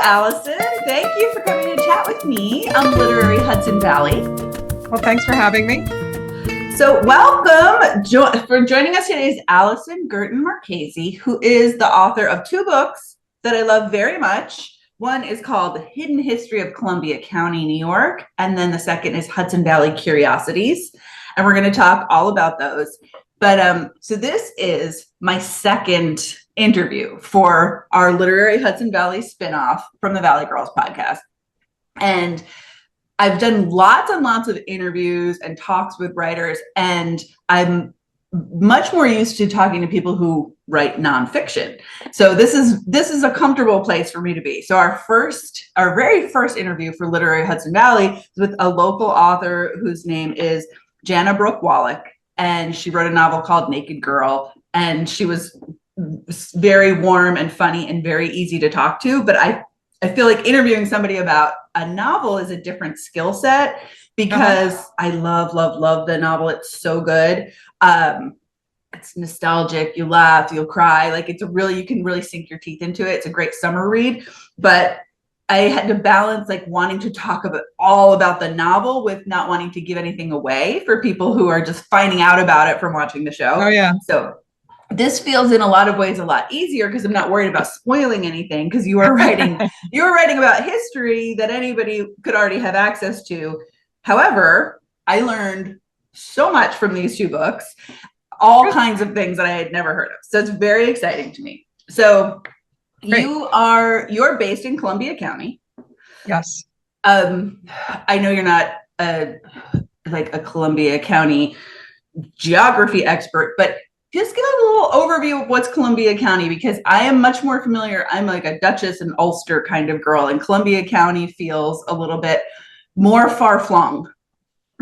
Allison. Thank you for coming to chat with me on Literary Hudson Valley. Well, thanks for having me. So welcome. For joining us today is Allison Guertin Marchese, who is the author of two books that I love very much. One is called The Hidden History of Columbia County, New York, and then the second is Hudson Valley Curiosities. And we're going to talk all about those. But so this is my second interview for our Literary Hudson Valley spinoff from the Valley Girls podcast. And I've done lots and lots of interviews and talks with writers, and I'm much more used to talking to people who write nonfiction. So this is a comfortable place for me to be. So our very first interview for Literary Hudson Valley is with a local author whose name is Jana Brooke Wallach, and she wrote a novel called Naked Girl, and she was very warm and funny and very easy to talk to. But I feel like interviewing somebody about a novel is a different skill set because I love the novel. It's so good. It's nostalgic. You laugh, you'll cry. Like you can really sink your teeth into it. It's a great summer read, but I had to balance like wanting to talk all about the novel with not wanting to give anything away for people who are just finding out about it from watching the show. Oh yeah. So this feels in a lot of ways a lot easier because I'm not worried about spoiling anything, because you are writing about history that anybody could already have access to. However, I learned so much from these two books, all kinds of things that I had never heard of. So it's very exciting to me. So great. You're based in Columbia County. Yes. I know you're not a Columbia County geography expert, but just give a little overview of what's Columbia County, because I am much more familiar. I'm like a Dutchess and Ulster kind of girl, and Columbia County feels a little bit more far-flung.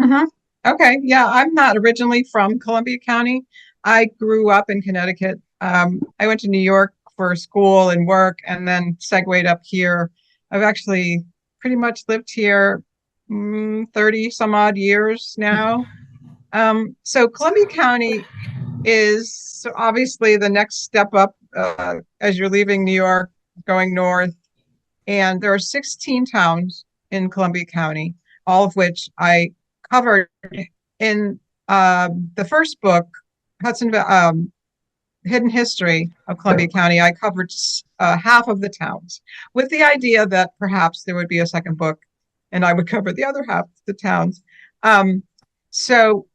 Mm-hmm. Okay. Yeah, I'm not originally from Columbia County. I grew up in Connecticut. I went to New York for school and work, and then segued up here. I've actually pretty much lived here 30 some odd years now. So Columbia County is obviously the next step up as you're leaving New York, going north. And there are 16 towns in Columbia County, all of which I covered in the first book, Hidden History of Columbia County. I covered half of the towns with the idea that perhaps there would be a second book and I would cover the other half of the towns. So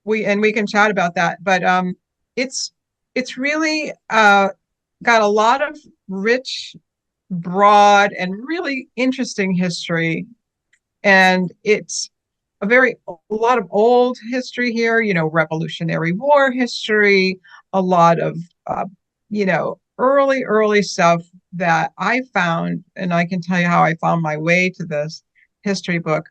we can chat about that, but it's really got a lot of rich, broad, and really interesting history, and it's a lot of old history here. Revolutionary War history, a lot of early stuff that I found, and I can tell you how I found my way to this history book.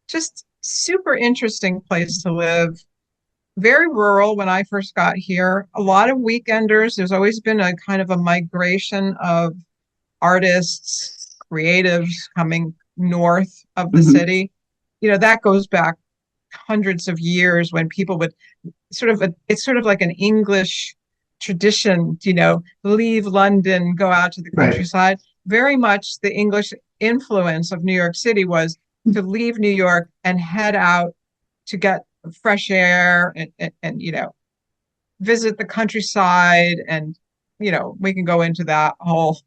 Just super interesting place to live. Very rural when I first got here. A lot of weekenders. There's always been a kind of a migration of artists, creatives coming north of the city. That goes back hundreds of years when people would it's sort of like an English tradition, leave London, go out to the countryside. Right. Very much the English influence of New York City was to leave New York and head out to get fresh air and visit the countryside. And, we can go into that whole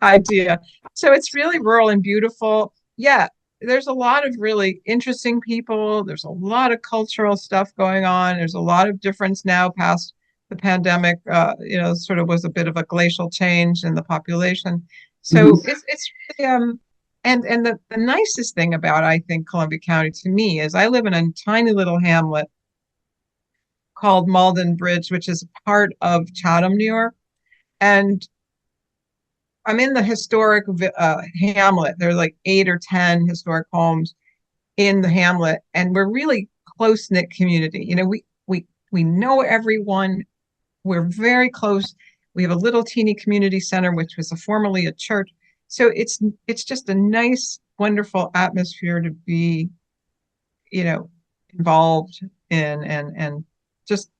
idea. So it's really rural and beautiful. Yeah, there's a lot of really interesting people. There's a lot of cultural stuff going on. There's a lot of difference now past the pandemic. Sort of was a bit of a glacial change in the population. So it's really, and the nicest thing about, I think, Columbia County to me is I live in a tiny little hamlet called Malden Bridge, which is part of Chatham, New York. And I'm in the historic hamlet. There are like 8 or 10 historic homes in the hamlet, and we're really close-knit community. We know everyone. We're very close. We have a little teeny community center, which was formerly a church. So it's just a nice, wonderful atmosphere to be, involved in, and just,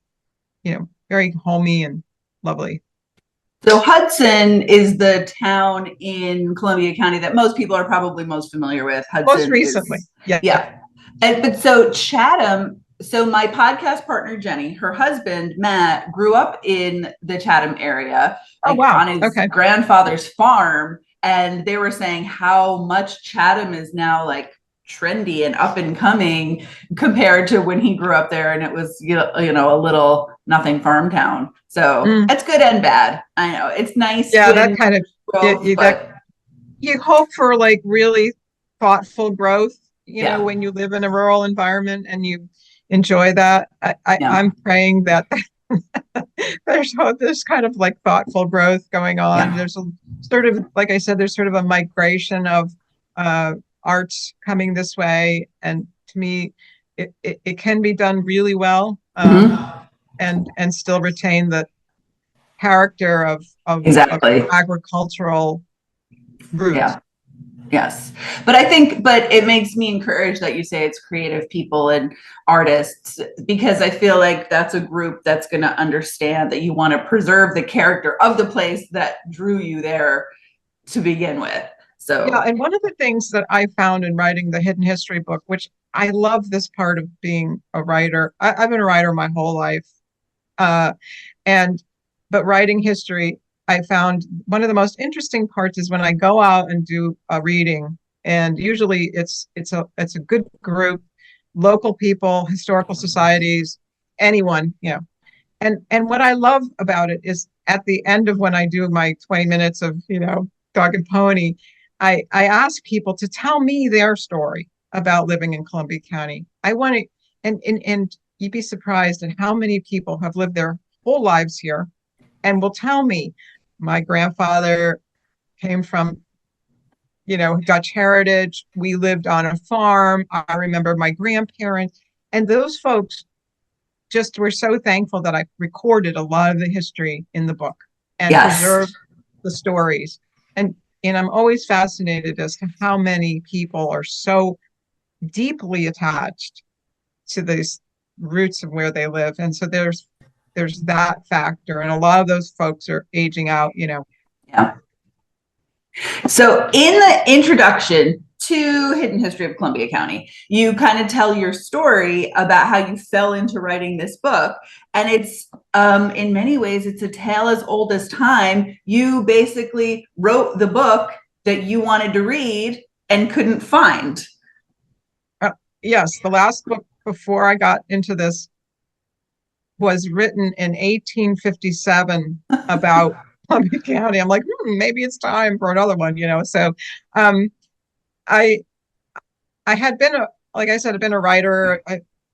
very homey and lovely. So Hudson is the town in Columbia County that most people are probably most familiar with. Most Hudson recently. is, Yeah. yeah. But so Chatham, so my podcast partner, Jenny, her husband, Matt, grew up in the Chatham area, Oh, like wow. on his Okay. grandfather's farm. And they were saying how much Chatham is now like trendy and up and coming compared to when he grew up there and it was a little nothing farm town. So Mm. it's good and bad. I know it's nice Yeah, that when kind of, growth, that but you hope for like really thoughtful growth, yeah, when you live in a rural environment and you enjoy that. yeah, I'm praying that there's kind of like thoughtful growth going on. yeah, There's a sort of, like I said, there's sort of a migration of uh, arts coming this way. And to me, it can be done really well, hmm, and still retain the character of exactly, agricultural roots. yeah. Yes. But it makes me encouraged that you say it's creative people and artists, because I feel like that's a group that's going to understand that you want to preserve the character of the place that drew you there to begin with. Yeah, So, and one of the things that I found in writing the hidden history book, which I love this part of being a writer. I've been a writer my whole life, uh, and but writing history, I found one of the most interesting parts is when I go out and do a reading, and usually it's a good group, local people, historical societies, anyone, And what I love about it is at the end of when I do my 20 minutes of, dog and pony, I ask people to tell me their story about living in Columbia County. I want to, and you'd be surprised at how many people have lived their whole lives here and will tell me my grandfather came from, Dutch heritage. We lived on a farm. I remember my grandparents, and those folks just were so thankful that I recorded a lot of the history in the book and yes. preserved the stories. And I'm always fascinated as to how many people are so deeply attached to these roots of where they live. And so there's that factor. And a lot of those folks are aging out. Yeah. So, in the introduction to Hidden History of Columbia County, you kind of tell your story about how you fell into writing this book. And it's, in many ways, it's a tale as old as time. You basically wrote the book that you wanted to read and couldn't find. Yes, the last book before I got into this was written in 1857 about Columbia County. I'm like, maybe it's time for another one. So um, I I had been like I said, I've been a writer,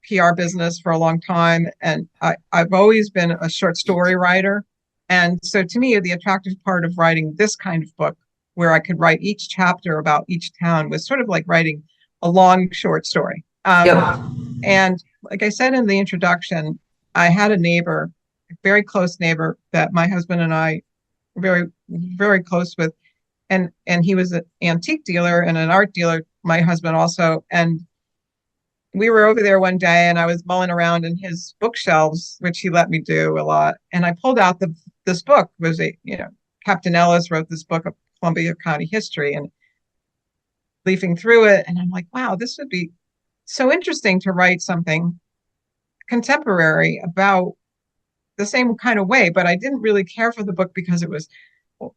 PR business for a long time, and I've always been a short story writer. And so to me, the attractive part of writing this kind of book, where I could write each chapter about each town, was sort of like writing a long short story. Yep. And like I said in the introduction, I had a neighbor, a very close neighbor that my husband and I were very, very close with. And he was an antique dealer and an art dealer, my husband also. And we were over there one day and I was mulling around in his bookshelves, which he let me do a lot. And I pulled out this book was Captain Ellis wrote this book of Columbia County history, and leafing through it. And I'm like, wow, this would be so interesting to write something contemporary about the same kind of way. But I didn't really care for the book because it was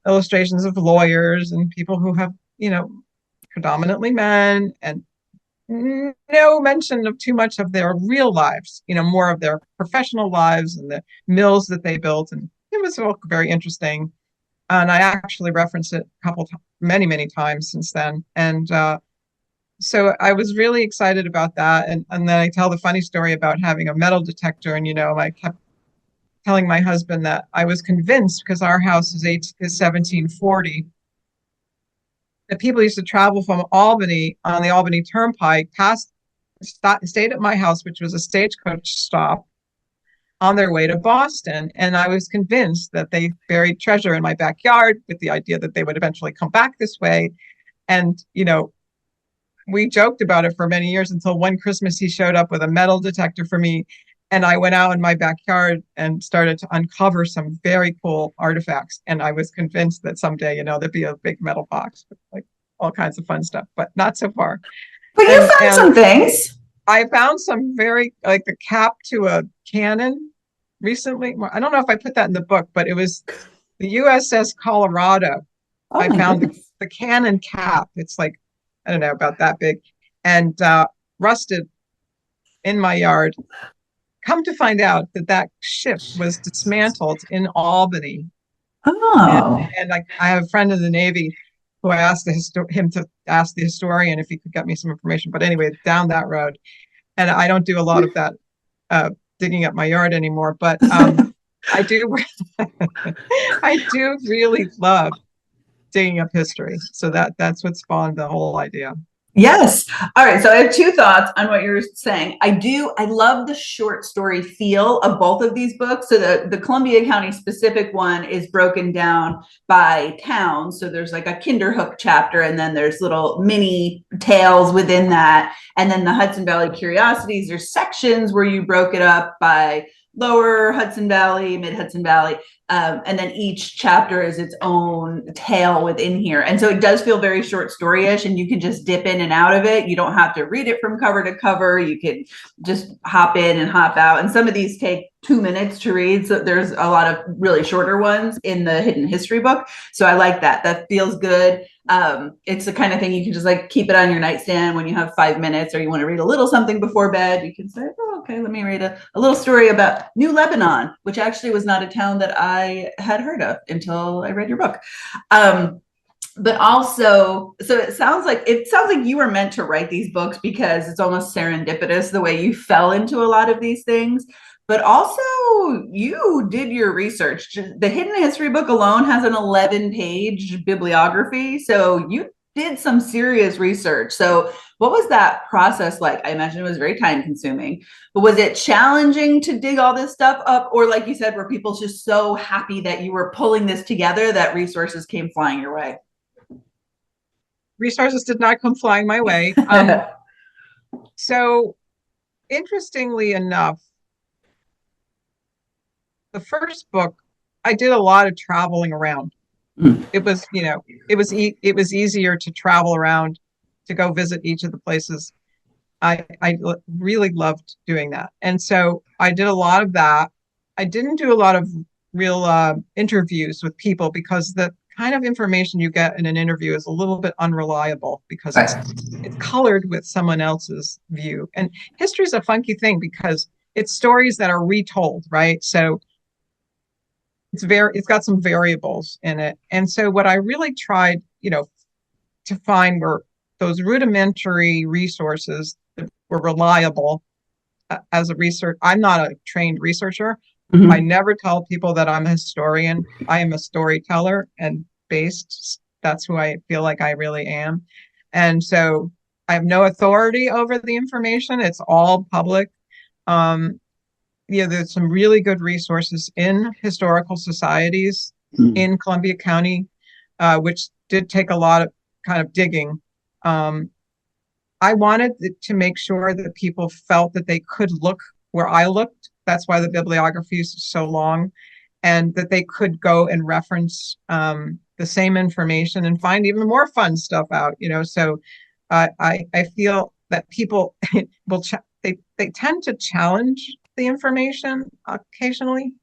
illustrations of lawyers and people who have, predominantly men, and no mention of too much of their real lives, more of their professional lives and the mills that they built. And it was all very interesting. And I actually referenced it many, many times since then. And so I was really excited about that. And then I tell the funny story about having a metal detector. And, I kept telling my husband that I was convinced, because our house is 1740, that people used to travel from Albany on the Albany Turnpike, stayed at my house, which was a stagecoach stop, on their way to Boston. And I was convinced that they buried treasure in my backyard with the idea that they would eventually come back this way. And, we joked about it for many years until one Christmas he showed up with a metal detector for me. And I went out in my backyard and started to uncover some very cool artifacts. And I was convinced that someday, there'd be a big metal box with like all kinds of fun stuff, but not so far. But you found And some things. I found some very like the cap to a cannon recently. Well, I don't know if I put that in the book, but it was the USS Colorado. Oh I my found goodness. the cannon cap. It's like, I don't know, about that big and rusted in my yard. Come to find out that that ship was dismantled in Albany. And, Oh. and I have a friend in the Navy who I asked him to ask the historian if he could get me some information. But anyway, down that road. And I don't do a lot of that digging up my yard anymore, but I do I do really love digging up history. So that's what spawned the whole idea. Yes. All right. So I have two thoughts on what you're saying. I love the short story feel of both of these books. So the Columbia County specific one is broken down by town. So there's like a Kinderhook chapter, and then there's little mini tales within that. And then the Hudson Valley Curiosities, there's sections where you broke it up by lower Hudson Valley, mid Hudson Valley. And then each chapter is its own tale within here. And so it does feel very short story-ish, and you can just dip in and out of it. You don't have to read it from cover to cover. You can just hop in and hop out. And some of these take 2 minutes to read. So there's a lot of really shorter ones in the hidden history book. So I like that. That feels good. It's the kind of thing you can just like keep it on your nightstand when you have 5 minutes, or you want to read a little something before bed. You can say, oh, okay, let me read a little story about New Lebanon, which actually was not a town that I had heard of until I read your book. But also, so it sounds like you were meant to write these books because it's almost serendipitous the way you fell into a lot of these things. But also, you did your research. The Hidden History book alone has an 11-page bibliography. So you did some serious research. So what was that process like? I imagine it was very time consuming, but was it challenging to dig all this stuff up? Or like you said, were people just so happy that you were pulling this together that resources came flying your way? Resources did not come flying my way. So interestingly enough, the first book, I did a lot of traveling around. It was, it was easier to travel around to go visit each of the places. I really loved doing that. And so I did a lot of that. I didn't do a lot of real interviews with people because the kind of information you get in an interview is a little bit unreliable because it's colored with someone else's view. And history is a funky thing because it's stories that are retold, right? So it's got some variables in it. And so what I really tried, to find were those rudimentary resources that were reliable as a research. I'm not a trained researcher. Mm-hmm. I never tell people that I'm a historian. I am a storyteller and that's who I feel like I really am. And so I have no authority over the information. It's all public. There's some really good resources in historical societies in Columbia County, which did take a lot of kind of digging. I wanted to make sure that people felt that they could look where I looked. That's why the bibliography is so long, and that they could go and reference the same information and find even more fun stuff out. So I feel that people will they tend to challenge the information occasionally,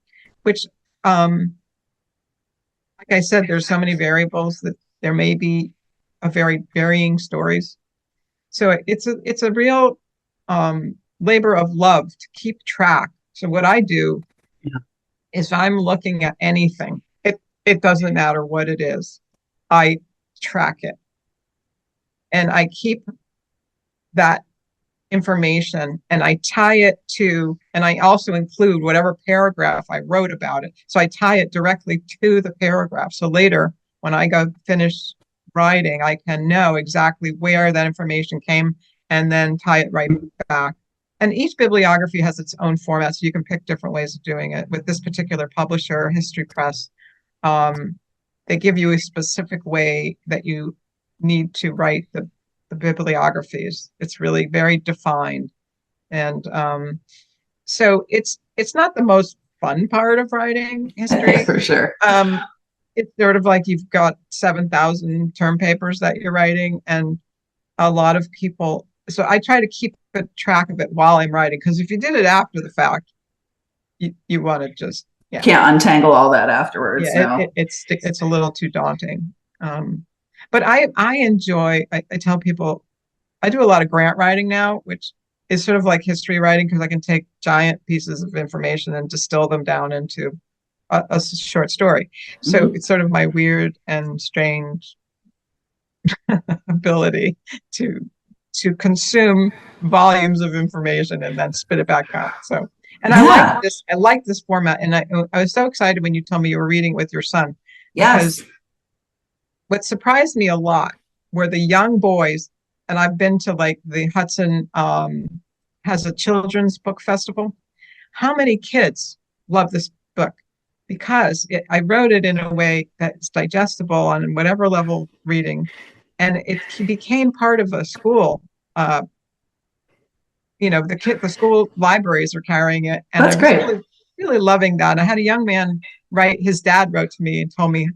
which like I said, there's so many variables that there may be a very varying stories. So it's a real labor of love to keep track. So what I do is I'm looking at anything. It doesn't matter what it is. I track it. And I keep that information and I tie it to, and I also include whatever paragraph I wrote about it. So I tie it directly to the paragraph. So later, when I go finish writing, I can know exactly where that information came and then tie it right back. And each bibliography has its own format, so you can pick different ways of doing it. With this particular publisher, History Press, they give you a specific way that you need to write the bibliographies. It's really very defined. And So it's not the most fun part of writing history. For sure. It's sort of like you've got 7,000 term papers that you're writing, and a lot of people. So I try to keep a track of it while I'm writing, because if you did it after the fact, you want to just, yeah, Can't untangle all that afterwards. yeah, No. it's a little too daunting. But I enjoy. I tell people I do a lot of grant writing now, which is sort of like history writing, because I can take giant pieces of information and distill them down into a short story. So Mhm. it's sort of my weird and strange ability to consume volumes of information and then spit it back out. So, and Yeah. I like this format. And I was so excited when you told me you were reading with your son, because Yes. what surprised me a lot were the young boys. And I've been to like the Hudson has a children's book festival. How many kids love this book? Because I wrote it in a way that's digestible on whatever level reading, and it became part of a school. Uh, the school libraries are carrying it, and I That's was great. really loving that. I had a young man write. His dad wrote to me and told me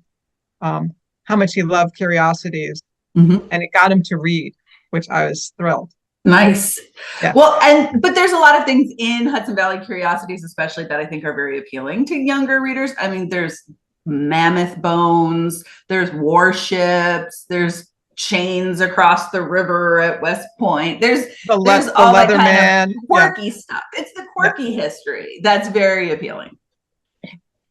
how much he loved Curiosities, Mhm. and it got him to read, which I was thrilled. Nice. Yeah. Well, but there's a lot of things in Hudson Valley Curiosities, especially that I think are very appealing to younger readers. I mean, there's mammoth bones, there's warships, there's chains across the river at West Point. There's The all that kind of Leatherman. Yeah. quirky stuff. It's the Yeah. quirky history that's very appealing.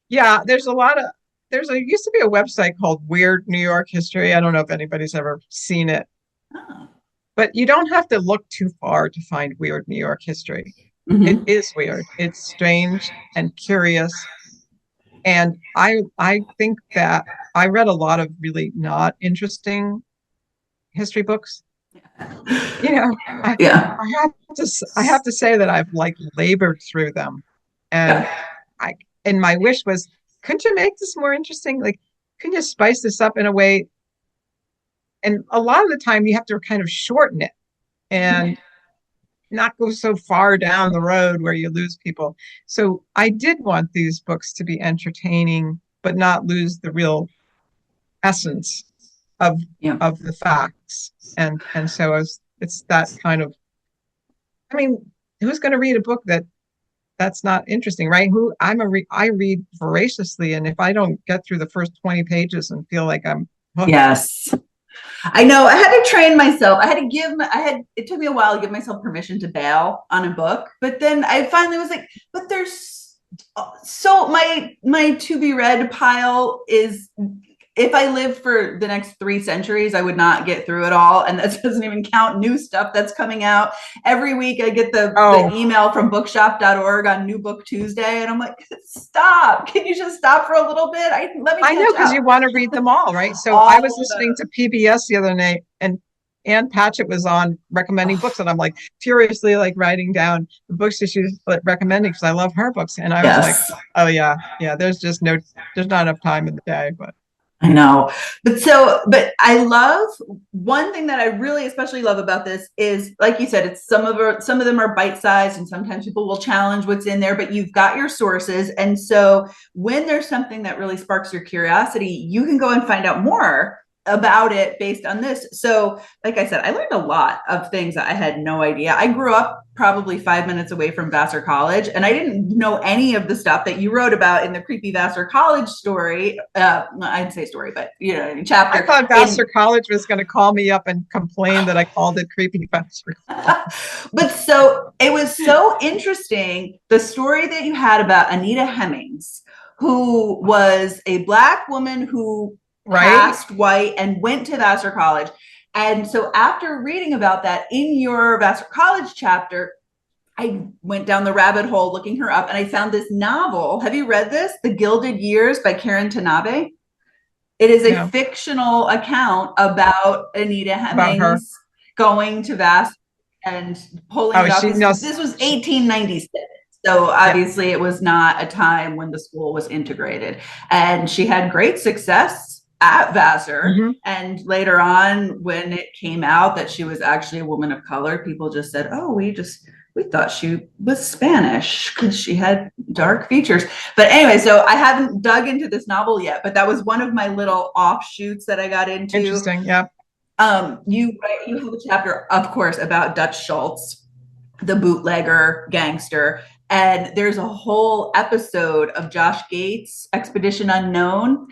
Yeah, there's a lot of used to be a website called Weird New York History. I don't know if anybody's ever seen it, Oh. but you don't have to look too far to find weird New York history. It Mm-hmm. is weird. It's strange and curious. And I think that I read a lot of really not interesting history books. You know, I Yeah. I have to say that I've like labored through them. And Yeah. I and my wish was, couldn't you make this more interesting? Like, couldn't you spice this up in a way? And a lot of the time you have to kind of shorten it and not go so far down the road where you lose people. So I did want these books to be entertaining, but not lose the real essence of Yeah. the facts. And so it's that kind of, I mean, who's going to read a book that's not interesting, right? I read voraciously, and if I don't get through the first 20 pages and feel like I'm hooked. Yes. I know I had to train myself. It took me a while to give myself permission to bail on a book, but then I finally was like, but there's so my to be read pile is, if I lived for the next 3 centuries, I would not get through it all. And that doesn't even count new stuff that's coming out. Every week I get the email from bookshop.org on New Book Tuesday. And I'm like, stop. Can you just stop for a little bit? Let me I know, catch because up. you want to read them all, right? So I was listening to PBS the other night, and Ann Patchett was on recommending books, and I'm like furiously like writing down the books that she's recommending, because I love her books. And I was like, oh yeah, there's not enough time in the day. But I know. But I love, one thing that I really especially love about this is, like you said, it's some of them are bite-sized, and sometimes people will challenge what's in there, but you've got your sources. And so when there's something that really sparks your curiosity, you can go and find out more about it based on this. So, like I said, I learned a lot of things that I had no idea. I grew up probably 5 minutes away from Vassar College, and I didn't know any of the stuff that you wrote about in the creepy Vassar College story. I'd say story, but chapter. I thought Vassar College was going to call me up and complain that I called it creepy Vassar. But so it was so interesting, the story that you had about Anita Hemmings, who was a Black woman who passed white and went to Vassar College. And so after reading about that in your Vassar College chapter, I went down the rabbit hole looking her up, and I found this novel. Have you read this? The Gilded Years by Karen Tanabe. It is a fictional account about Anita Hemmings going to Vassar and pulling it off. This was 1896. So obviously it was not a time when the school was integrated. And she had great success at Vassar. Mm-hmm. And later on, when it came out that she was actually a woman of color, people just said, oh, we just We thought she was Spanish because she had dark features. But anyway, so I haven't dug into this novel yet, but that was one of my little offshoots that I got into. Interesting. Yeah. You have a chapter, of course, about Dutch Schultz, the bootlegger gangster. And there's a whole episode of Josh Gates' Expedition Unknown,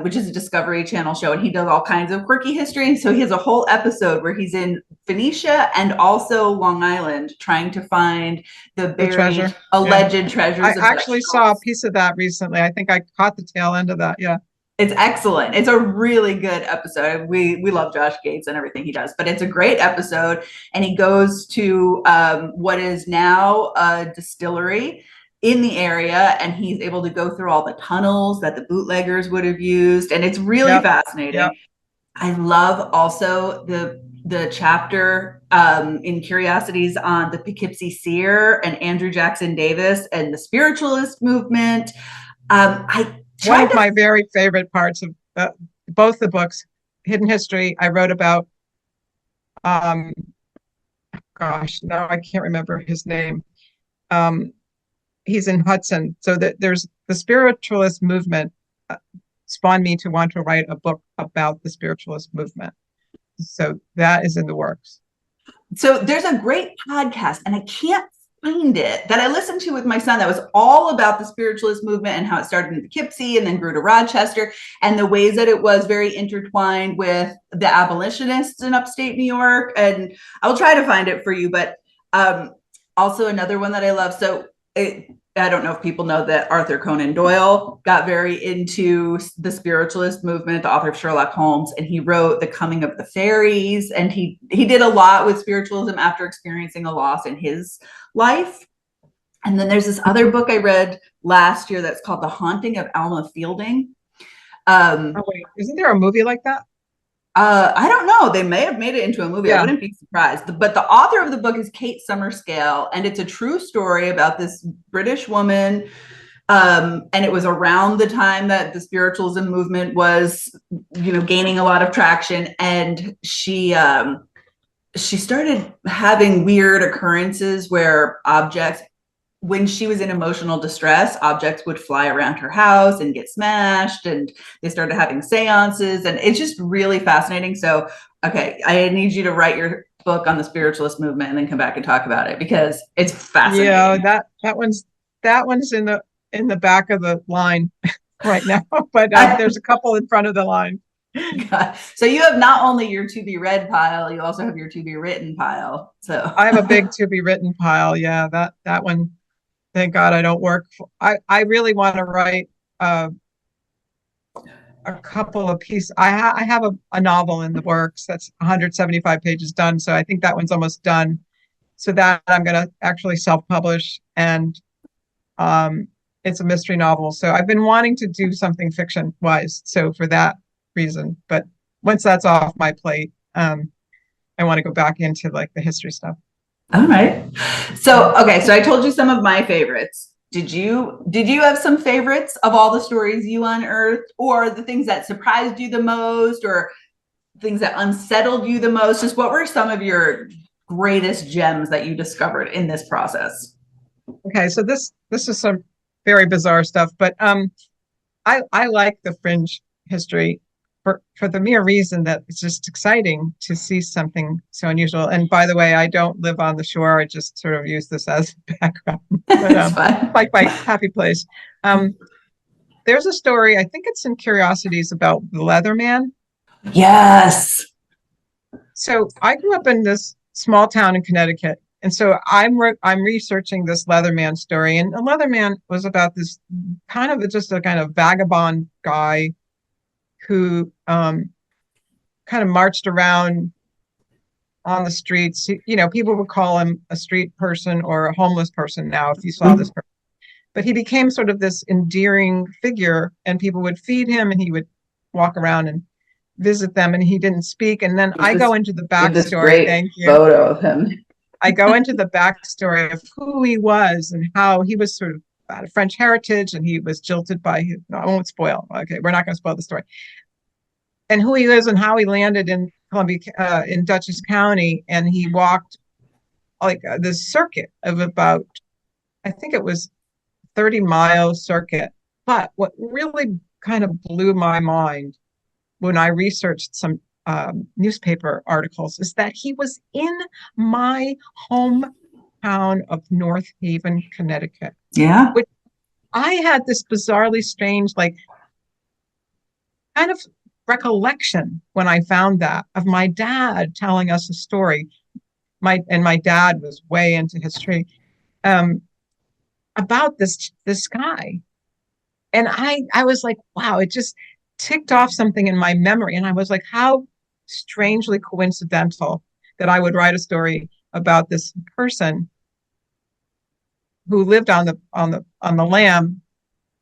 which is a Discovery Channel show, and he does all kinds of quirky history. And so he has a whole episode where he's in Phoenicia and also Long Island trying to find the buried, alleged treasures. I actually saw a piece of that recently. I think I caught the tail end of that. Yeah. It's excellent. It's a really good episode. We love Josh Gates and everything he does, but it's a great episode. And he goes to what is now a distillery in the area, and he's able to go through all the tunnels that the bootleggers would have used, and it's really fascinating. Yep. I love also the chapter in Curiosities on the Poughkeepsie seer and Andrew Jackson Davis and the spiritualist movement. One of my very favorite parts of both the books, Hidden History, I wrote about, gosh, now I can't remember his name. He's in Hudson. So that there's the spiritualist movement spawned me to want to write a book about the spiritualist movement. So that is in the works. So there's a great podcast, and I can't find it, that I listened to with my son that was all about the spiritualist movement and how it started in Poughkeepsie and then grew to Rochester, and the ways that it was very intertwined with the abolitionists in upstate New York. And I'll try to find it for you. But also another one that I love. So I don't know if people know that Arthur Conan Doyle got very into the spiritualist movement, the author of Sherlock Holmes, and he wrote The Coming of the Fairies. And he did a lot with spiritualism after experiencing a loss in his life. And then there's this other book I read last year that's called The Haunting of Alma Fielding. Wait, isn't there a movie like that? I don't know. They may have made it into a movie. Yeah. I wouldn't be surprised. But the author of the book is Kate Summerscale, and it's a true story about this British woman. And it was around the time that the spiritualism movement was, gaining a lot of traction. And she started having weird occurrences where objects, when she was in emotional distress, objects would fly around her house and get smashed, and they started having seances, and it's just really fascinating. So, okay, I need you to write your book on the spiritualist movement and then come back and talk about it, because it's fascinating. Yeah, that one's in the back of the line right now, but there's a couple in front of the line. God. So you have not only your to be read pile, you also have your to be written pile. So I have a big to be written pile. Yeah, that one. Thank God I don't work. I really want to write a couple of pieces. I have a novel in the works that's 175 pages done. So I think that one's almost done. So that I'm going to actually self-publish, and it's a mystery novel. So I've been wanting to do something fiction-wise. So for that reason, but once that's off my plate, I want to go back into like the history stuff. All right. So, okay. So I told you some of my favorites. Did you have some favorites of all the stories you unearthed, or the things that surprised you the most, or things that unsettled you the most? Just what were some of your greatest gems that you discovered in this process? Okay. So this is some very bizarre stuff, but I like the fringe history for the mere reason that it's just exciting to see something so unusual. And by the way, I don't live on the shore. I just sort of use this as background. But, like my happy place. There's a story, I think it's in Curiosities, about the Leatherman. Yes. So I grew up in this small town in Connecticut. And so I'm researching this Leatherman story. And the Leatherman was about this kind of vagabond guy who kind of marched around on the streets. People would call him a street person or a homeless person now if you saw this person. But he became sort of this endearing figure, and people would feed him, and he would walk around and visit them, and he didn't speak. And then I go into the backstory. Thank you. Photo of him. I go into the backstory of who he was and how he was sort of had a French heritage, and he was jilted by his, no, I won't spoil. Okay, we're not going to spoil the story. And who he is and how he landed in Columbia, in Dutchess County, and he walked like this circuit of about, I think it was 30-mile circuit. But what really kind of blew my mind when I researched some newspaper articles is that he was in my hometown of North Haven, Connecticut. Yeah. Which I had this bizarrely strange, like, kind of recollection when I found that of my dad telling us a story. My dad was way into history, um, about this guy. And I was like, wow, it just ticked off something in my memory. And I was like, how strangely coincidental that I would write a story about this person who lived on the lam,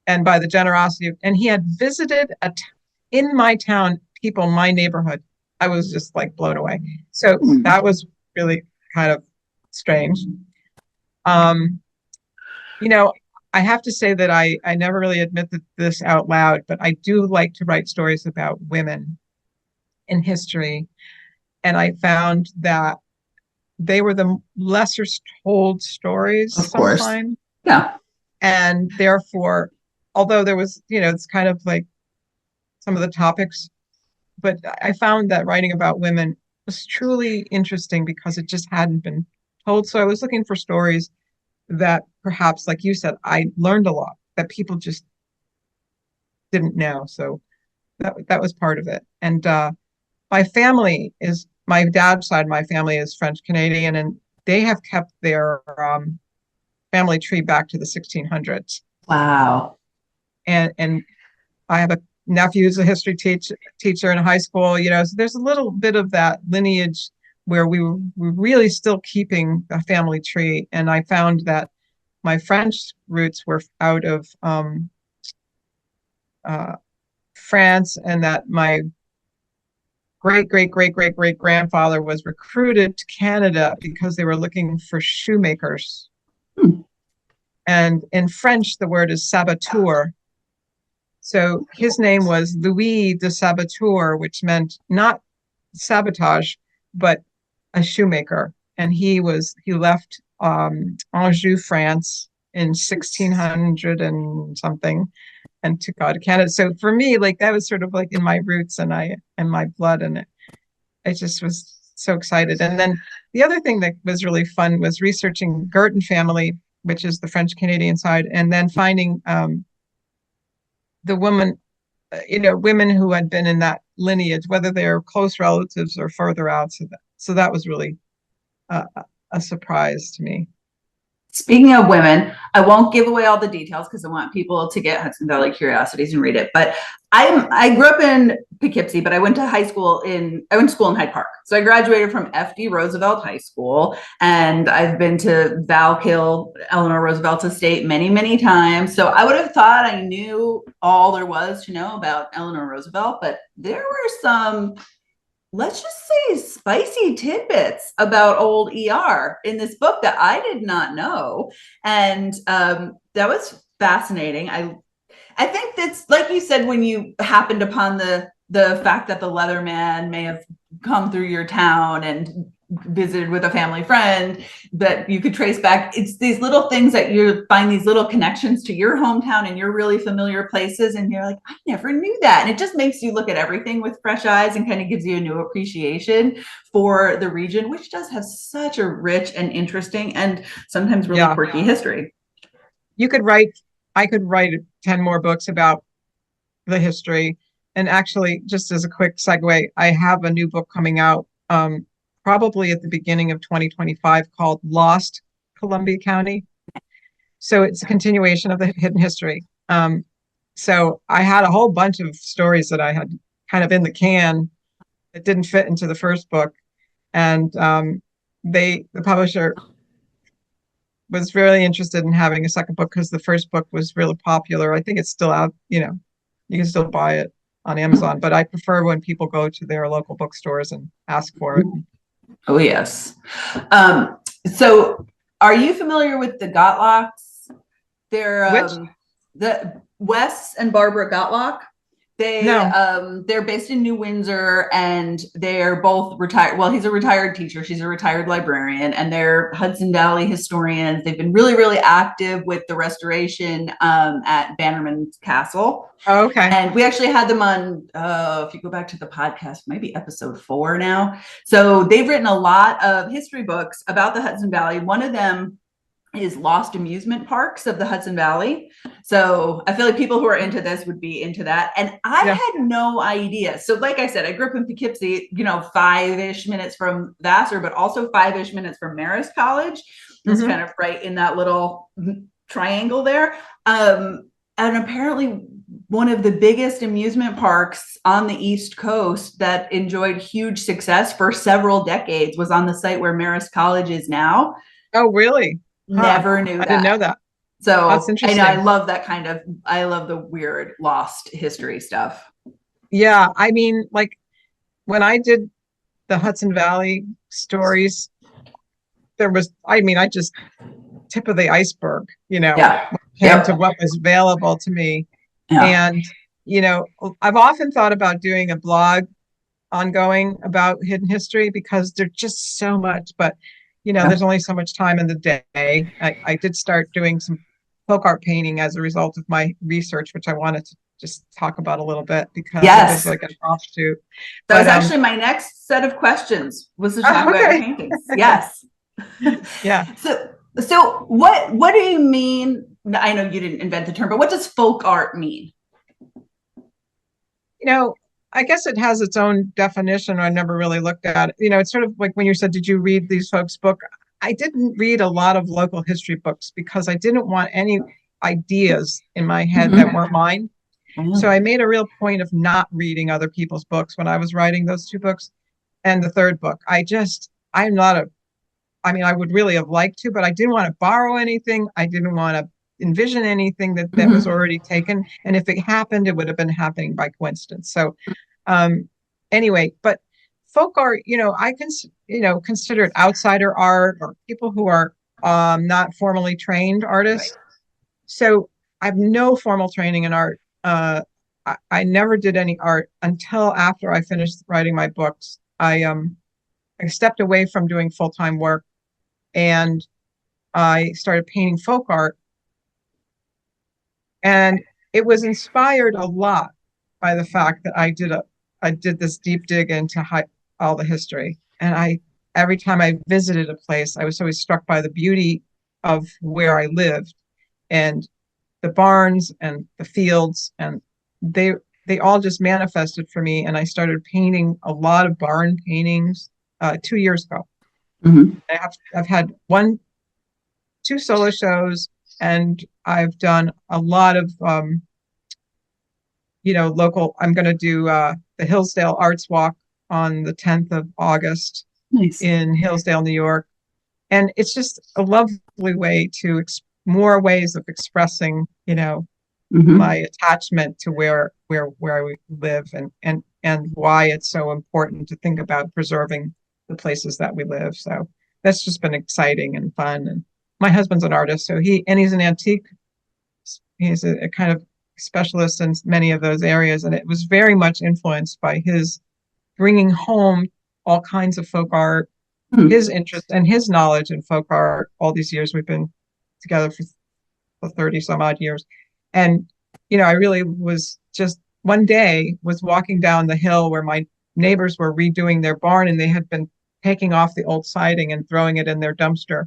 and by the generosity of, and he had visited in my town, people, my neighborhood. I was just like blown away. So that was really kind of strange. Um, you know, I have to say that I never really admit this out loud, but I do like to write stories about women in history. And I found that they were the lesser told stories Of course. sometimes. Yeah. And therefore, although there was, it's kind of like some of the topics, but I found that writing about women was truly interesting because it just hadn't been told. So I was looking for stories that perhaps, like you said, I learned a lot that people just didn't know. So that was part of it. And my dad's side of my family is French Canadian, and they have kept their family tree back to the 1600s. Wow. And I have a nephew who's a history teacher in high school. So there's a little bit of that lineage where we're really still keeping a family tree. And I found that my French roots were out of France, and that my great grandfather was recruited to Canada because they were looking for shoemakers. And in French, the word is saboteur. So his name was Louis de Saboteur, which meant not sabotage, but a shoemaker. And he left Anjou, France in 1600 and something, and took out to Canada. So for me, like, that was sort of like in my roots and my blood, and it just was so excited. And then the other thing that was really fun was researching Guertin family, which is the French Canadian side, and then finding the women who had been in that lineage, whether they're close relatives or further out. So that was really a surprise to me. Speaking of women, I won't give away all the details because I want people to get Hudson Valley Curiosities and read it. But I grew up in Poughkeepsie, but I went to school in Hyde Park. So I graduated from F.D. Roosevelt High School, and I've been to Valkill, Eleanor Roosevelt's estate many, many times. So I would have thought I knew all there was to know about Eleanor Roosevelt, but there were some, let's just say, spicy tidbits about old ER in this book that I did not know. And that was fascinating. I think that's, like you said, when you happened upon the fact that the Leatherman may have come through your town and visited with a family friend that you could trace back. It's these little things that you find, these little connections to your hometown and your really familiar places. And you're like, I never knew that. And it just makes you look at everything with fresh eyes and kind of gives you a new appreciation for the region, which does have such a rich and interesting and sometimes really quirky history. I could write 10 more books about the history. And actually, just as a quick segue, I have a new book coming out probably at the beginning of 2025 called Lost Columbia County. So it's a continuation of the hidden history. So I had a whole bunch of stories that I had kind of in the can that didn't fit into the first book. And the publisher was really interested in having a second book because the first book was really popular. I think it's still out, you can still buy it on Amazon, but I prefer when people go to their local bookstores and ask for it. Oh, yes. So are you familiar with the Gottlocks? They're the Wes and Barbara Gottlock. No. They're based in New Windsor, and they're both retired. Well, he's a retired teacher. She's a retired librarian, and they're Hudson Valley historians. They've been really, really active with the restoration at Bannerman's Castle. Oh, okay. And we actually had them on, if you go back to the podcast, maybe episode 4 now. So they've written a lot of history books about the Hudson Valley. One of them is Lost Amusement Parks of the Hudson Valley. So I feel like people who are into this would be into that. And I had no idea. So like I said, I grew up in Poughkeepsie, 5-ish minutes from Vassar, but also 5-ish minutes from Marist College. It's kind of right in that little triangle there. And apparently one of the biggest amusement parks on the East Coast that enjoyed huge success for several decades was on the site where Marist College is now. Oh, really? Never knew that. I didn't know that. So that's interesting. I love that I love the weird lost history stuff. Yeah. I mean, like when I did the Hudson Valley stories, I just tip of the iceberg, came to what was available to me. Yeah. And, I've often thought about doing a blog ongoing about hidden history because there's just so much, but there's only so much time in the day. I did start doing some folk art painting as a result of my research, which I wanted to just talk about a little bit because it is like an offshoot. That was actually my next set of questions was to talk about paintings. Yes. Yeah. So what do you mean? I know you didn't invent the term, but what does folk art mean? I guess it has its own definition. I never really looked at it. It's sort of like when you said, did you read these folks' book? I didn't read a lot of local history books because I didn't want any ideas in my head that weren't mine. So I made a real point of not reading other people's books when I was writing those 2 books. And the 3rd book, I would really have liked to, but I didn't want to borrow anything. I didn't want to envision anything that was already taken. And if it happened, it would have been happening by coincidence. So anyway, but folk art, I consider it outsider art or people who are not formally trained artists. Right. So I have no formal training in art. I never did any art until after I finished writing my books. I stepped away from doing full-time work and I started painting folk art. And it was inspired a lot by the fact that I did this deep dig into all the history. And every time I visited a place, I was always struck by the beauty of where I lived and the barns and the fields, and they all just manifested for me. And I started painting a lot of barn paintings 2 years ago. I've had 2 solo shows, and I've done a lot of local. I'm going to do the Hillsdale Arts Walk on the 10th of August in Hillsdale, New York. And it's just a lovely way to more ways of expressing, my attachment to where we live and why it's so important to think about preserving the places that we live. So that's just been exciting and fun. And my husband's an artist, so he's an antique. He's a kind of specialist in many of those areas. And it was very much influenced by his bringing home all kinds of folk art, his interest and his knowledge in folk art. All these years we've been together for 30 some odd years. And, I really was just one day was walking down the hill where my neighbors were redoing their barn, and they had been taking off the old siding and throwing it in their dumpster.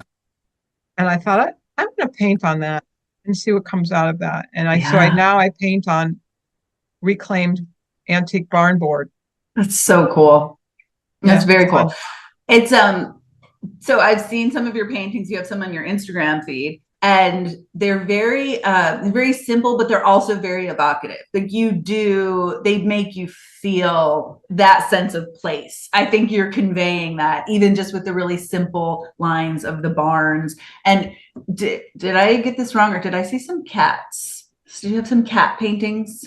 And I thought, I'm going to paint on that and see what comes out of that. And I paint on reclaimed antique barn board. That's so cool. That's very cool. Fun. It's so I've seen some of your paintings. You have some on your Instagram feed, and they're very very simple, but they're also very evocative. Like they make you feel that sense of place. I think you're conveying that even just with the really simple lines of the barns. And did I get this wrong, or did I see some cats? Did you have some cat paintings?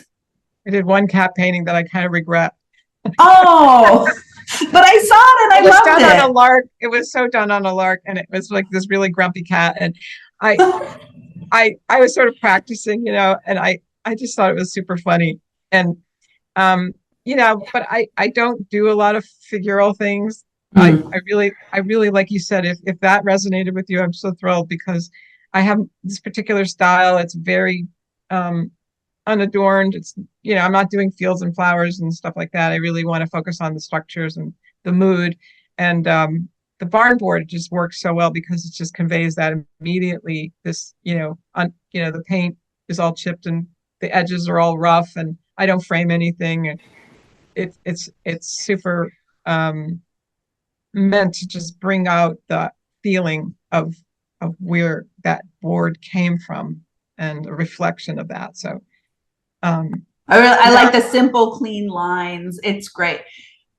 I did one cat painting that I kind of regret. Oh, but I saw it and I loved it. On a lark. It was so done on a lark, and it was like this really grumpy cat. And I was sort of practicing, and I just thought it was super funny. And Um, but I don't do a lot of figural things. Mm. I really, like you said, if that resonated with you, I'm so thrilled because I have this particular style. It's very um, unadorned. I'm not doing fields and flowers and stuff like that. I really want to focus on the structures and the mood. And the barn board just works so well because it just conveys that immediately. The paint is all chipped and the edges are all rough, and I don't frame anything. And it's super um, meant to just bring out the feeling of where that board came from and a reflection of that. So I yeah. like the simple, clean lines. It's great.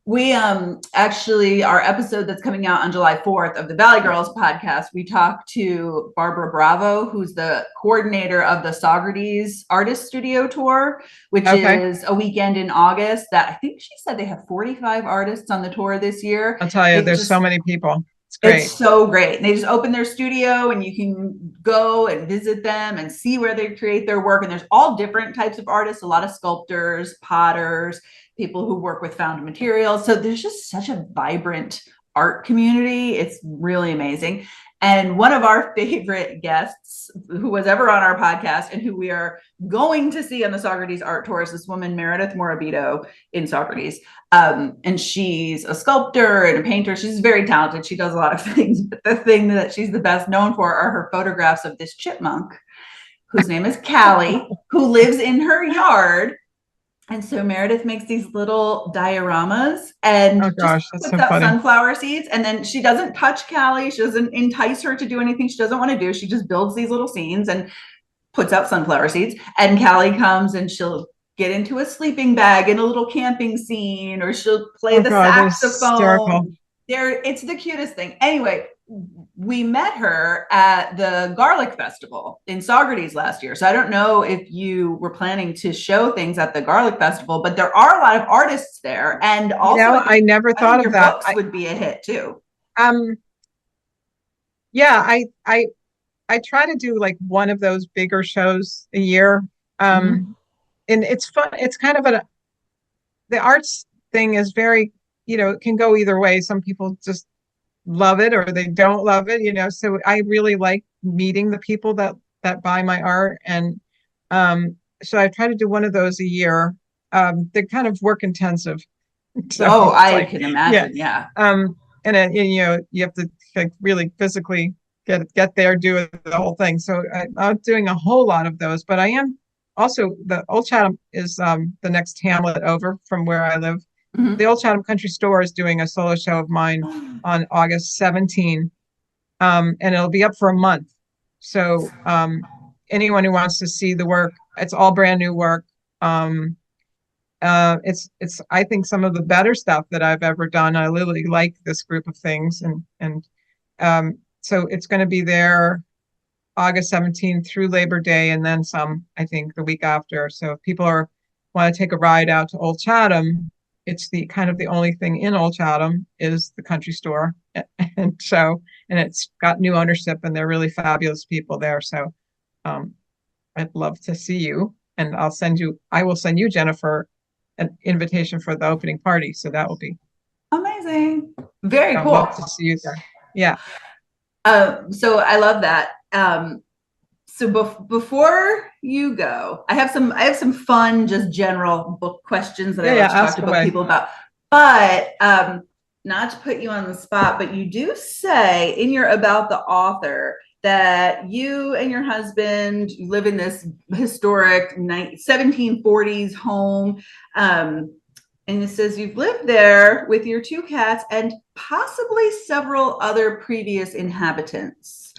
We actually, our episode that's coming out on July 4th of the Valley Girls podcast, we talked to Barbara Bravo, who's the coordinator of the Socrates Artist Studio Tour, which Okay. is a weekend in August that I think she said they have 45 artists on the tour this year. I'll tell you, It there's so just many people. It's It's great. so great. And they just open their studio and you can go and visit them and see where they create their work. And there's all different types of artists, a lot of sculptors, potters, people who work with found materials. So there's just such a vibrant art community. It's really amazing. And one of our favorite guests who was ever on our podcast and who we are going to see on the Socrates Art Tour is this woman, Meredith Morabito in Socrates. And she's a sculptor and a painter. She's very talented. She does a lot of things. But the thing that she's the best known for are her photographs of this chipmunk, whose name is Callie, who lives in her yard. And so Meredith makes these little dioramas and Oh just gosh, that's puts so out funny. sunflower seeds. And then she doesn't touch Callie. She doesn't entice her to do anything she doesn't want to do. She just builds these little scenes and puts out sunflower seeds. And Callie comes and she'll get into a sleeping bag in a little camping scene, or she'll play Oh the God, that's hysterical. saxophone. It's the cutest thing. Anyway, we met her at the Garlic Festival in Saugerties last year. So I don't know if you were planning to show things at the Garlic Festival, but there are a lot of artists there. And also, I never I think thought of your that. books would be a hit too. Um, yeah, I try to do like one of those bigger shows a year. Mm-hmm. And it's fun. It's kind of the arts thing is very, it can go either way. Some people just love it or they don't love it. So I really like meeting the people that buy my art. And so I try to do one of those a year. They're kind of work intensive. So Oh, it's I like, can yeah. imagine. Yeah. And then, you have to like really physically get there, do the whole thing. So I'm doing a whole lot of those, but I am also the Old Chatham is the next hamlet over from where I live. The Mm-hmm. Old Chatham Country Store is doing a solo show of mine on August 17, and it'll be up for a month. So anyone who wants to see the work, it's all brand new work. Um, it's I think some of the better stuff that I've ever done. I really like this group of things, and so it's going to be there August 17th through Labor Day, and then some, I think, the week after. So if people want to take a ride out to Old Chatham, it's the kind of the only thing in Old Chatham is the country store. And it's got new ownership and they're really fabulous people there. So um, I'd love to see you. And I will send you, Jennifer, an invitation for the opening party. So that will be, Amazing. Very I'd cool. love to see you there. Yeah. So I love that. So before you go, I have some fun, just general book questions that I Yeah. like to talk Ask to book away. people about. But not to put you on the spot, but you do say in your about the author that you and your husband live in this historic 1740s home. And it says you've lived there with your two cats and possibly several other previous inhabitants.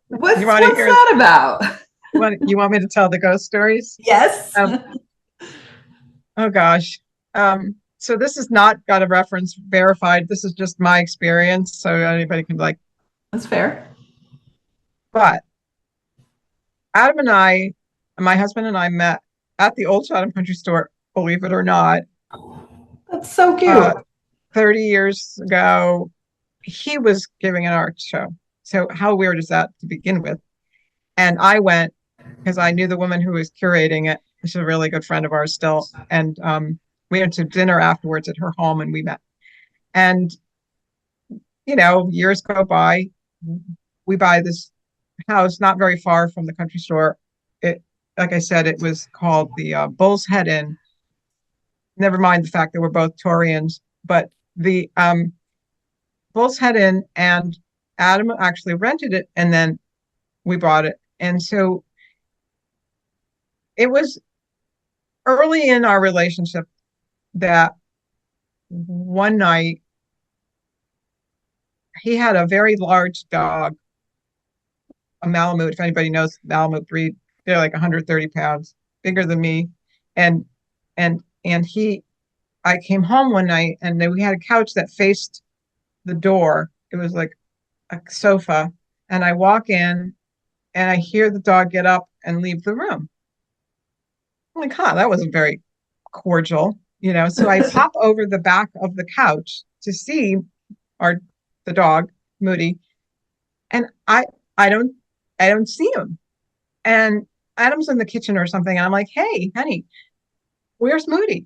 What's You want to hear? that about? You want me to tell the ghost stories? Yes. Um, oh gosh. So this is not got a reference verified. This is just my experience. So anybody can like, That's fair. but Adam and my husband and I met at the Old Chatham Country Store, believe it or not, That's so uh, cute. 30 years ago. He was giving an art show. So how weird is that to begin with? And I went because I knew the woman who was curating it. She's a really good friend of ours still. And we went to dinner afterwards at her home and we met. And, years go by. We buy this house not very far from the country store. It, like I said, it was called the Bull's Head Inn. Never mind the fact that we're both Taurians, but the Bull's Head Inn, and Adam actually rented it and then we bought it. And so it was early in our relationship that one night he had a very large dog, a Malamute. If anybody knows Malamute breed, they're like 130 pounds, bigger than me. And I came home one night and then we had a couch that faced the door. It was like a sofa. And I walk in and I hear the dog get up and leave the room. I'm like, that wasn't very cordial, So I pop over the back of the couch to see the dog, Moody, and I don't see him. And Adam's in the kitchen or something, and I'm like, hey, honey, where's Moody?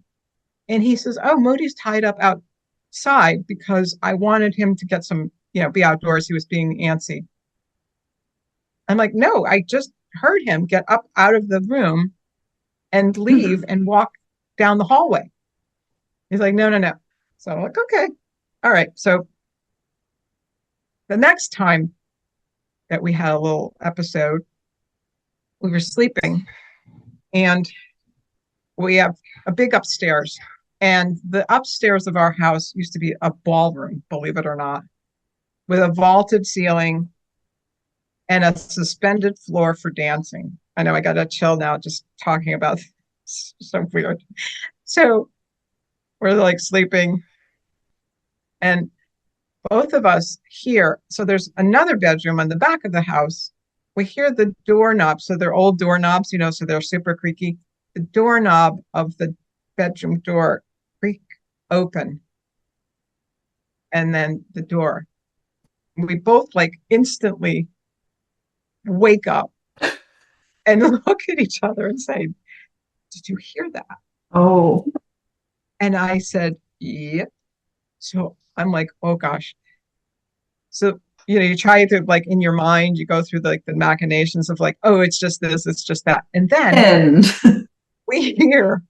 And he says, oh, Moody's tied up outside because I wanted him to get some, be outdoors. He was being antsy. I'm like, no, I just heard him get up out of the room and leave and walk down the hallway. He's like, no. So I'm like, okay, all right. So the next time that we had a little episode, we were sleeping and we have a big upstairs, and the upstairs of our house used to be a ballroom, believe it or not, with a vaulted ceiling and a suspended floor for dancing. I know I got a chill now just talking about this. So weird. So we're like sleeping and both of us hear, so there's another bedroom on the back of the house. We hear the doorknob. So they're old doorknobs, so they're super creaky. The doorknob of the bedroom door creak open. And then the door. We both like instantly wake up and look at each other and say, did you hear that? Oh. And I said, yep. So I'm like, oh gosh. So, you try to like in your mind, you go through the machinations of like, oh, it's just this, it's just that. And then we hear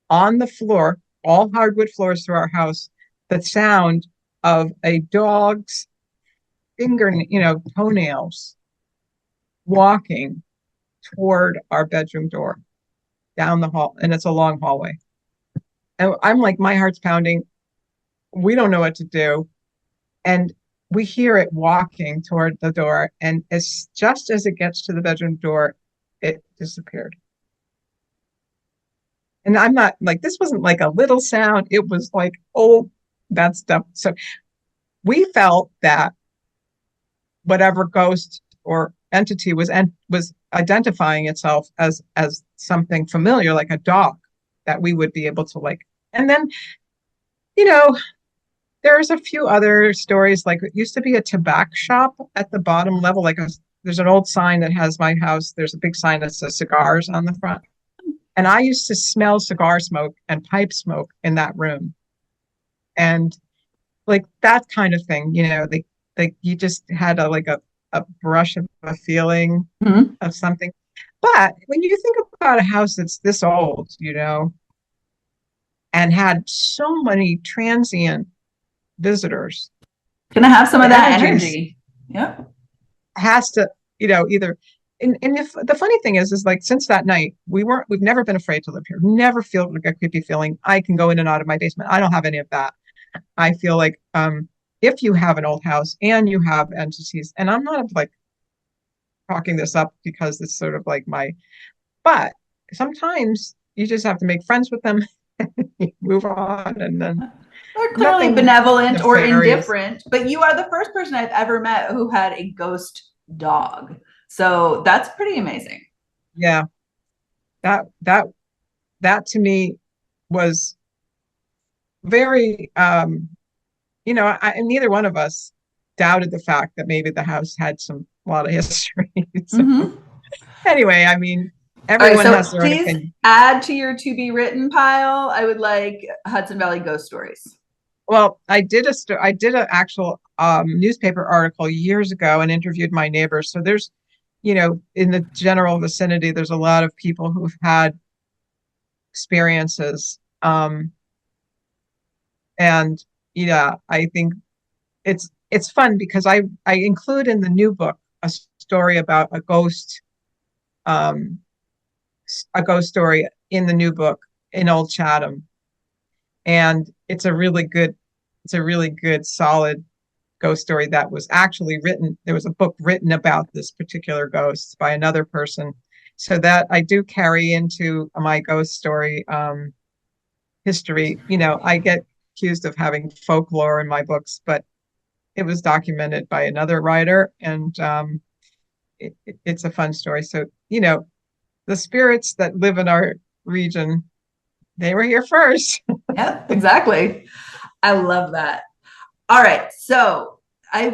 on the floor, all hardwood floors through our house, the sound of a dog's toenails walking toward our bedroom door down the hall. And it's a long hallway. And I'm like, my heart's pounding. We don't know what to do. And we hear it walking toward the door. And just as it gets to the bedroom door, it disappeared. And I'm not like, this wasn't like a little sound. It was like, oh, that stuff. So we felt that whatever ghost or entity was identifying itself as something familiar, like a dog, that we would be able to like. And then, there's a few other stories. Like it used to be a tobacco shop at the bottom level. There's an old sign that has my house. There's a big sign that says cigars on the front. And I used to smell cigar smoke and pipe smoke in that room. And like that kind of thing, you just had a brush of a feeling of something. But when you think about a house that's this old, and had so many transient visitors, gonna have some of that energy. Yeah, has to, either. And if the funny thing is like since that night, we've never been afraid to live here. Never feel like a creepy feeling. I can go in and out of my basement. I don't have any of that. I feel like if you have an old house and you have entities, and I'm not like talking this up because it's sort of like but sometimes you just have to make friends with them, move on, and then they're clearly benevolent or indifferent. But you are the first person I've ever met who had a ghost dog, so that's pretty amazing. Yeah, that to me was very and neither one of us doubted the fact that maybe the house had a lot of history. So, anyway, I mean, All right, Everyone so has their own please opinion. add to your to be written pile. I would like Hudson Valley ghost stories. Well, I did an actual newspaper article years ago and interviewed my neighbors. So there's, in the general vicinity, there's a lot of people who've had experiences. And yeah, I think it's fun because I include in the new book a story about um, a ghost story in the new book in Old Chatham, and it's a really good solid ghost story that was actually written. There was a book written about this particular ghost by another person, so that I do carry into my ghost story history. I get accused of having folklore in my books, but it was documented by another writer, and it's a fun story. So, the spirits that live in our region, they were here first. Yeah, exactly. I love that. All right. So I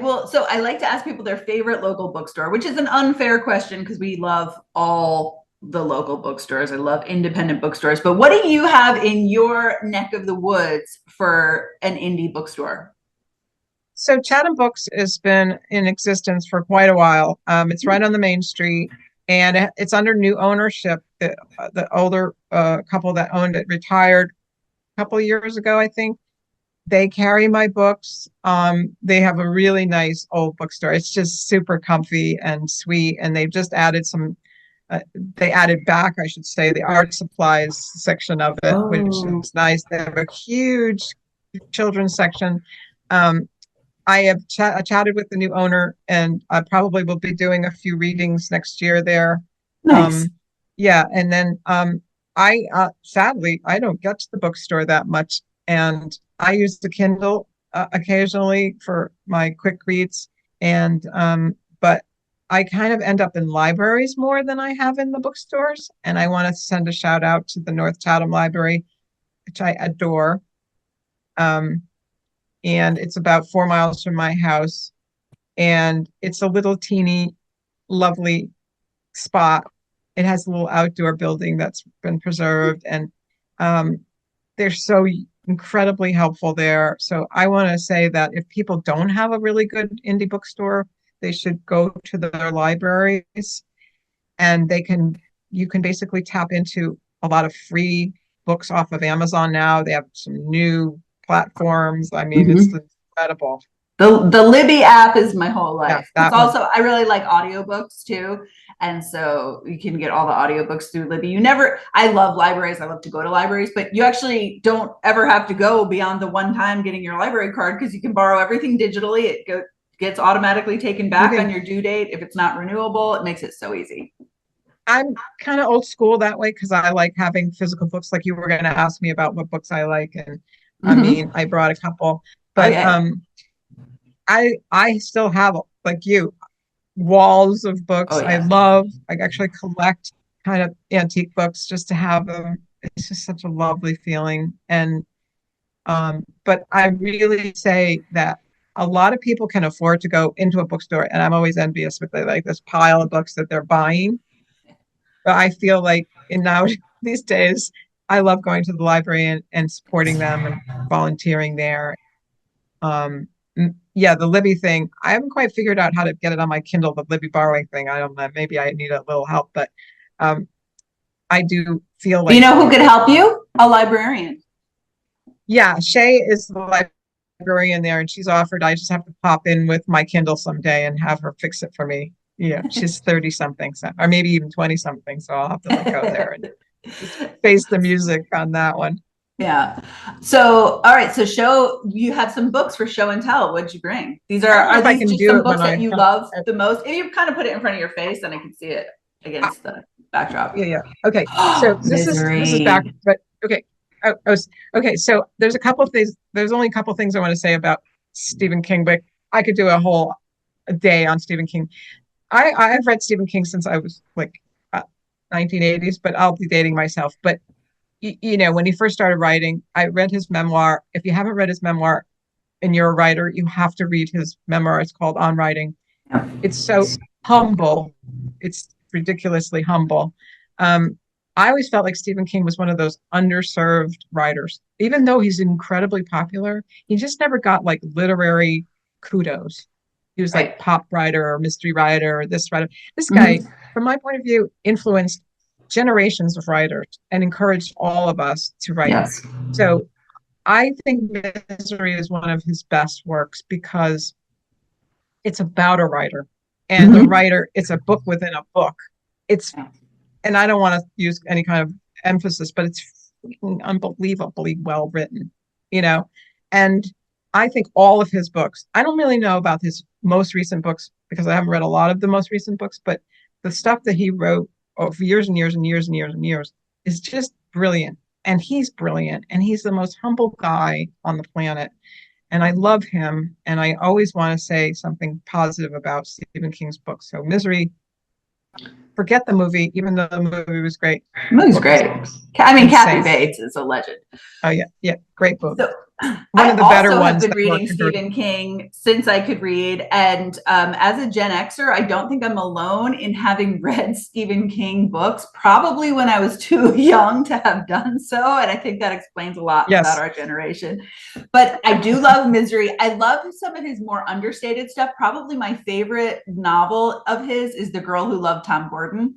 like to ask people their favorite local bookstore, which is an unfair question because we love all the local bookstores. I love independent bookstores. But what do you have in your neck of the woods for an indie bookstore? So Chatham Books has been in existence for quite a while. It's right on the main street, and it's under new ownership. The older couple that owned it retired a couple of years ago, I think. They carry my books. They have a really nice old bookstore. It's just super comfy and sweet, and they've just added some. They added back, I should say, the art supplies section of it, which Oh, is nice. They have a huge children's section. Um, I have chatted with the new owner, and I probably will be doing a few readings next year there. nice. Um, yeah, and then I sadly I don't get to the bookstore that much, and I use the Kindle occasionally for my quick reads, and but I kind of end up in libraries more than I have in the bookstores, and I want to send a shout out to the North Chatham Library, which I adore. Um, and it's about 4 miles from my house. And it's a little teeny, lovely spot. It has a little outdoor building that's been preserved, and um, they're so incredibly helpful there. So I want to say that if people don't have a really good indie bookstore, they should go to their libraries, and you can basically tap into a lot of free books off of Amazon now. They have some new platforms. I mean, it's Mhm. incredible. The Libby app is my whole Yeah, life. It's that one. also I really like audiobooks too. And so you can get all the audiobooks through Libby. I love libraries. I love to go to libraries, but you actually don't ever have to go beyond the one time getting your library card because you can borrow everything digitally. Gets automatically taken You back on can. your due date. If it's not renewable, it makes it so easy. I'm kind of old school that way because I like having physical books. Like you were going to ask me about what books I like, and I mean, Mm-hmm. I brought a couple, Oh, but yeah. I still have, like you, walls of Oh, books. yeah. I actually collect kind of antique books just to have them. It's just such a lovely feeling. And but I really say that a lot of people can afford to go into a bookstore, and I'm always envious with like this pile of books that they're buying. But I feel like in now these days, I love going to the library and supporting them and volunteering there. Yeah, the Libby thing, I haven't quite figured out how to get it on my Kindle, the Libby borrowing thing. I don't know. Maybe I need a little help, but um, I do feel Do you like, know who could help you? A librarian. yeah, Shay is the librarian there, and she's offered. I just have to pop in with my Kindle someday and have her fix it for me. Yeah, she's 30 something, so, or maybe even 20 something. So I'll have to like go there and just face the music on that one. Yeah. So, all right. So, you have some books for show and tell. What'd you bring? I don't know Are if I these can just do some it when books that I you come. love the most? If you kind of put it in front of your face, then I can see it against the backdrop. Yeah, yeah. Okay. So this is back, Misery. but okay. Okay. So there's a couple of things. There's only a couple of things I want to say about Stephen King, but I could do a day on Stephen King. I've read Stephen King since I was like 1980s, but I'll be dating myself. But when he first started writing, I read his memoir. If you haven't read his memoir and you're a writer, you have to read his memoir. It's called On Writing. Yeah. It's so humble. It's ridiculously humble. I always felt like Stephen King was one of those underserved writers. Even though he's incredibly popular, he just never got like literary kudos. He was like Right. pop writer or mystery writer or this writer. This guy, Mhm. from my point of view, influenced generations of writers and encouraged all of us to write. Yes. So I think Misery is one of his best works because it's about a writer and the Mhm. writer, it's a book within a book. It's, and I don't want to use any kind of emphasis, but it's unbelievably well written, you know? And I think all of his books, I don't really know about his most recent books because I haven't read a lot of the most recent books, but the stuff that he wrote over years and years and years and years and years is just brilliant. And he's brilliant. And he's the most humble guy on the planet. And I love him. And I always want to say something positive about Stephen King's books. So Misery, forget the movie, even though the movie was great. The movie's great. I mean, Kathy Insane. Bates is a legend. Oh yeah, yeah, great book. So One of the better also have ones been that reading worked in Germany. Stephen King since I could read. And as a Gen Xer, I don't think I'm alone in having read Stephen King books, probably when I was too young to have done so. And I think that explains a lot about Yes. our generation. But I do love Misery. I love some of his more understated stuff. Probably my favorite novel of his is The Girl Who Loved Tom Gordon.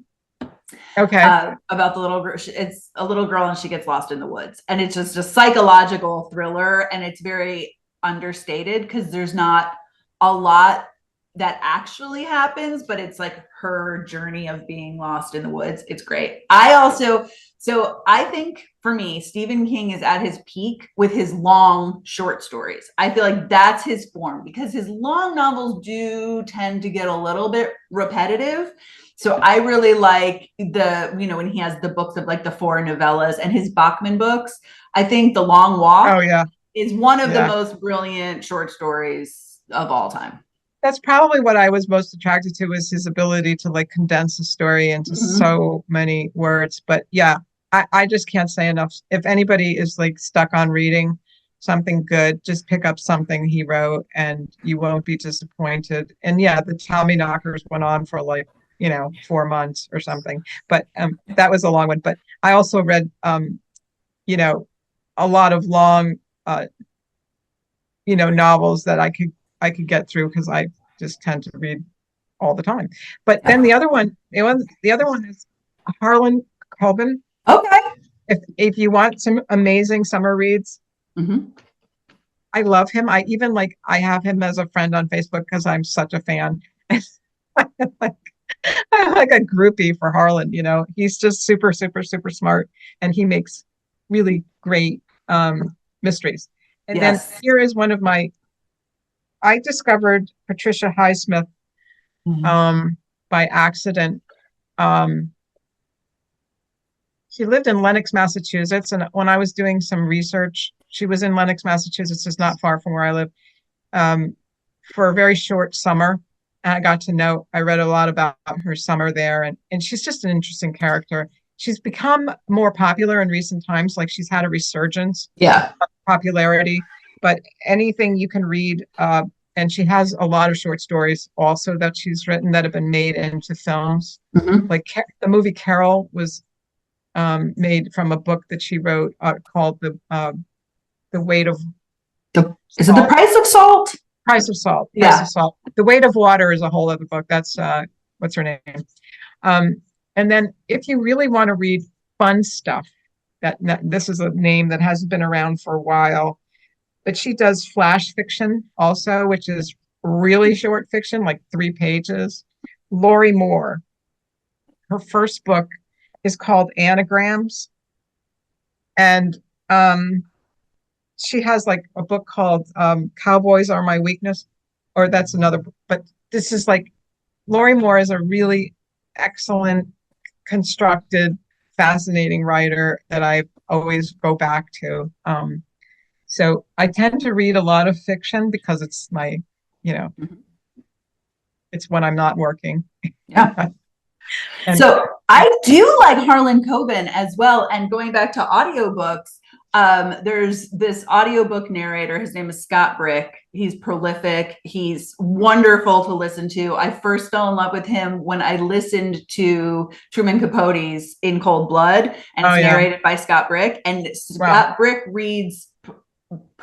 Okay. About the little girl. It's a little girl and she gets lost in the woods, and it's just a psychological thriller, and it's very understated because there's not a lot that actually happens, but it's like her journey of being lost in the woods. It's great. So I think for me, Stephen King is at his peak with his long short stories. I feel like that's his form because his long novels do tend to get a little bit repetitive. So I really like when he has the books of like the 4 novellas and his Bachman books. I think The Long Walk Oh yeah. is one of the Yeah. most brilliant short stories of all time. That's probably what I was most attracted to was his ability to like condense a story into so many words. But yeah, I just can't say enough. If anybody is like stuck on reading something good, just pick up something he wrote and you won't be disappointed. And yeah, the Tommy Knockers went on for like, 4 months or something. But that was a long one. But I also read a lot of long novels that I could get through because I just tend to read all the time. But then the other one is Harlan Coben. Okay. If you want some amazing summer reads, I love him. I have him as a friend on Facebook because I'm such a fan. I'm like a groupie for Harlan, he's just super, super, super smart and he makes really great mysteries. And then here is one of I discovered Patricia Highsmith by accident. She lived in Lenox, Massachusetts, and when I was doing some research, she was in Lenox, Massachusetts, is not far from where I live, for a very short summer. And I read a lot about her summer there, and she's just an interesting character. She's become more popular in recent times, like she's had a resurgence of popularity, but anything you can read, and she has a lot of short stories also that she's written that have been made into films. Like the movie Carol was made from a book that she wrote called The Weight of Is it The Price of Salt? Price of Salt. Yeah. Price of Salt. The Weight of Water is a whole other book. That's what's her name? And then if you really want to read fun stuff, this is a name that hasn't been around for a while, but she does flash fiction also, which is really short fiction, like 3 pages. Lori Moore, her first book is called Anagrams. And she has like a book called Cowboys Are My Weakness, or that's another book. But this is like, Lori Moore is a really excellent, constructed, fascinating writer that I always go back to. So I tend to read a lot of fiction because it's my, it's when I'm not working. Yeah. So I do like Harlan Coben as well. And going back to audiobooks, There's this audiobook narrator. His name is Scott Brick. He's prolific. He's wonderful to listen to. I first fell in love with him when I listened to Truman Capote's In Cold Blood, and it's narrated by Scott Brick. And Scott Brick reads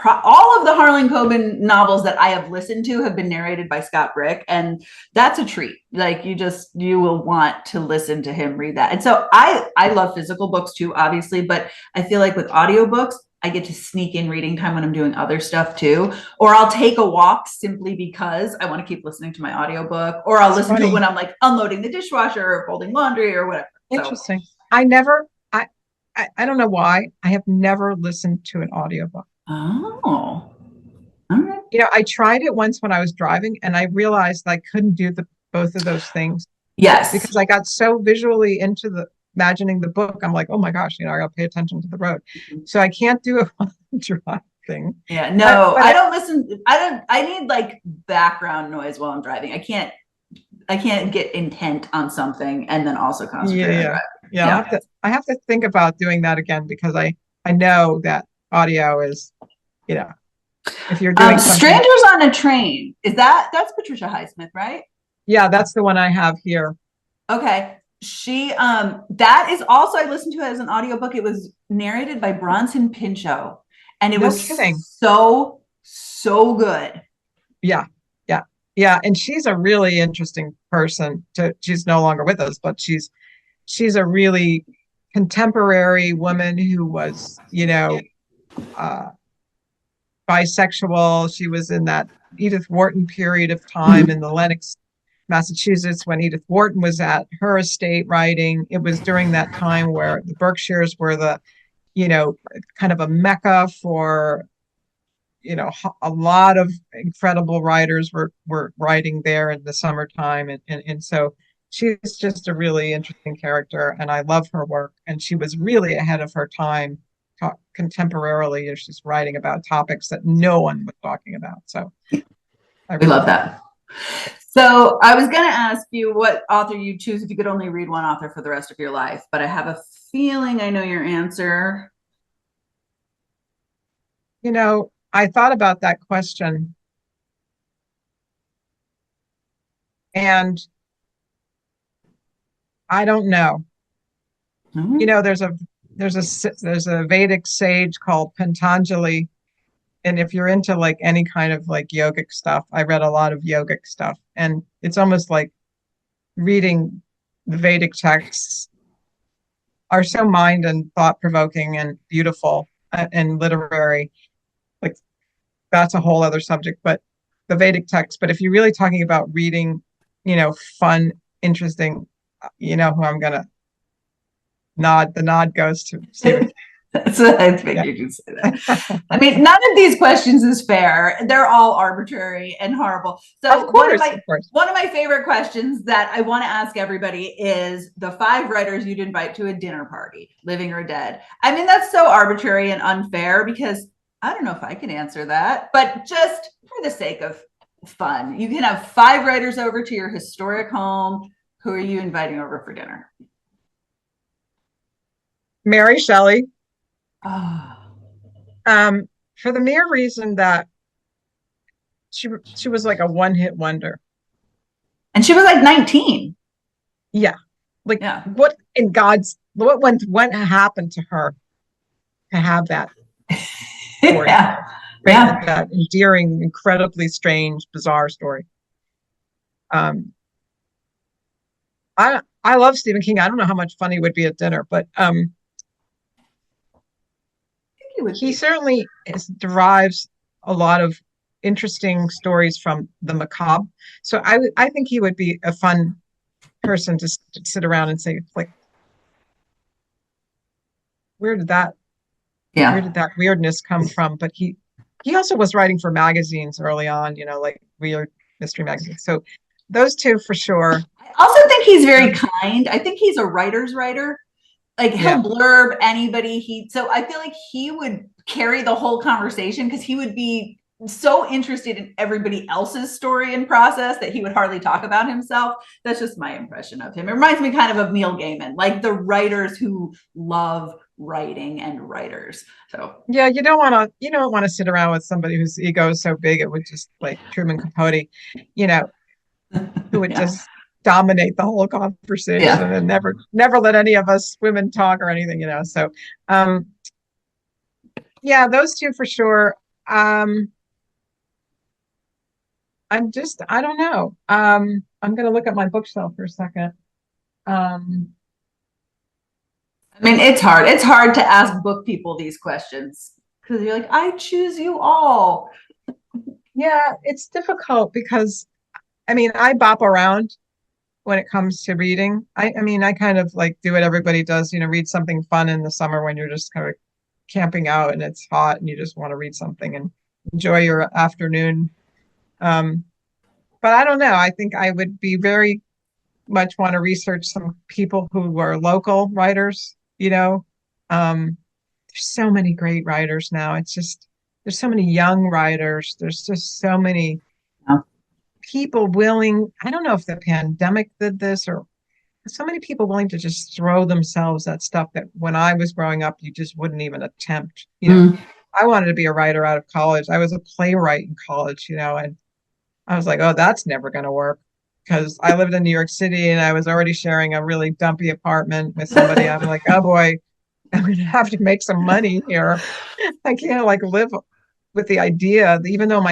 all of the Harlan Coben novels that I have listened to have been narrated by Scott Brick, and that's a treat. Like you will want to listen to him read that. And so I love physical books too, obviously, but I feel like with audiobooks, I get to sneak in reading time when I'm doing other stuff too, or I'll take a walk simply because I want to keep listening to my audiobook, or I'll listen to it when I'm like unloading the dishwasher or folding laundry or whatever. Interesting. So. I don't know why I have never listened to an audiobook. Oh, all right. You know, I tried it once when I was driving, and I realized I couldn't do both of those things. Yes. Because I got so visually into imagining the book. I'm like, oh my gosh, I got to pay attention to the road. So I can't do it while I'm driving. Yeah, no, I don't listen. I need like background noise while I'm driving. I can't get intent on something and then also concentrate on driving. Yeah. I have to think about doing that again, because I know that audio is, if you're doing Strangers on a Train, that's Patricia Highsmith, right? Yeah, that's the one I have here. Okay. She that is also, I listened to it as an audiobook. It was narrated by Bronson Pinchot, and it was so good. Yeah, and she's a really interesting person. She's no longer with us, but she's a really contemporary woman who was, bisexual. She was in that Edith Wharton period of time in the Lenox, Massachusetts, when Edith Wharton was at her estate writing. It was during that time where the Berkshires were the, kind of a mecca for, a lot of incredible writers were writing there in the summertime. And so she's just a really interesting character, and I love her work. And she was really ahead of her time contemporarily, as she's writing about topics that no one was talking about. So I really love that. So I was going to ask you what author you choose if you could only read one author for the rest of your life, but I have a feeling I know your answer. I thought about that question, and I don't know. Mm-hmm. There's a Vedic sage called Patanjali, and if you're into like any kind of like yogic stuff, I read a lot of yogic stuff, and it's almost like reading the Vedic texts are so mind and thought provoking and beautiful and literary. Like, that's a whole other subject, but the Vedic text. But if you're really talking about reading, fun, interesting, who I'm gonna nod. The nod goes to Stephen. That's what I figured you'd say that. I mean, none of these questions is fair. They're all arbitrary and horrible. So one of my favorite questions that I want to ask everybody is the 5 writers you'd invite to a dinner party, living or dead. I mean, that's so arbitrary and unfair, because I don't know if I can answer that, but just for the sake of fun, you can have 5 writers over to your historic home. Who are you inviting over for dinner? Mary Shelley. Oh. For the mere reason that she was like a one-hit wonder. And she was like 19. Yeah. What happened to her to have that story? That endearing, incredibly strange, bizarre story. I love Stephen King. I don't know how much fun he would be at dinner, but he certainly derives a lot of interesting stories from the macabre. So I think he would be a fun person to sit around and say, like, where did that weirdness come from? But he also was writing for magazines early on, like weird mystery magazines. So those 2 for sure. I also think he's very kind. I think he's a writer's writer. Like, he'll blurb anybody. So I feel like he would carry the whole conversation, because he would be so interested in everybody else's story and process that he would hardly talk about himself. That's just my impression of him. It reminds me kind of Neil Gaiman, like the writers who love writing and writers. So Yeah, you don't want to sit around with somebody whose ego is so big it would just like Truman Capote, you know, who would yeah, just dominate the whole conversation yeah. and never let any of us women talk or anything, you know. So um yeah, those two for sure. Um I don't know. I'm gonna look at my bookshelf for a second. Um I mean, it's hard. It's hard to ask book people these questions because you're like, I choose you all. yeah, it's difficult because I mean I bop around when it comes to reading. I mean I kind of like do what everybody does, you know, read something fun in the summer when you're just kind of camping out and it's hot and you just want to read something and enjoy your afternoon. Um, but I don't know. I think I would be very much want to research some people who are local writers, you know. There's so many great writers now. It's just there's so many young writers. There's just so many Yeah. people willing. I don't know if the pandemic did this or so many people willing to just throw themselves at stuff that when I was growing up, you just wouldn't even attempt. You know, Mm. I wanted to be a writer out of college. I was a playwright in college, you know, and I was like, oh, that's never going to work because I lived in New York City and I was already sharing a really dumpy apartment with somebody. I'm like, oh boy, I'm going to have to make some money here. I can't like live with the idea that even though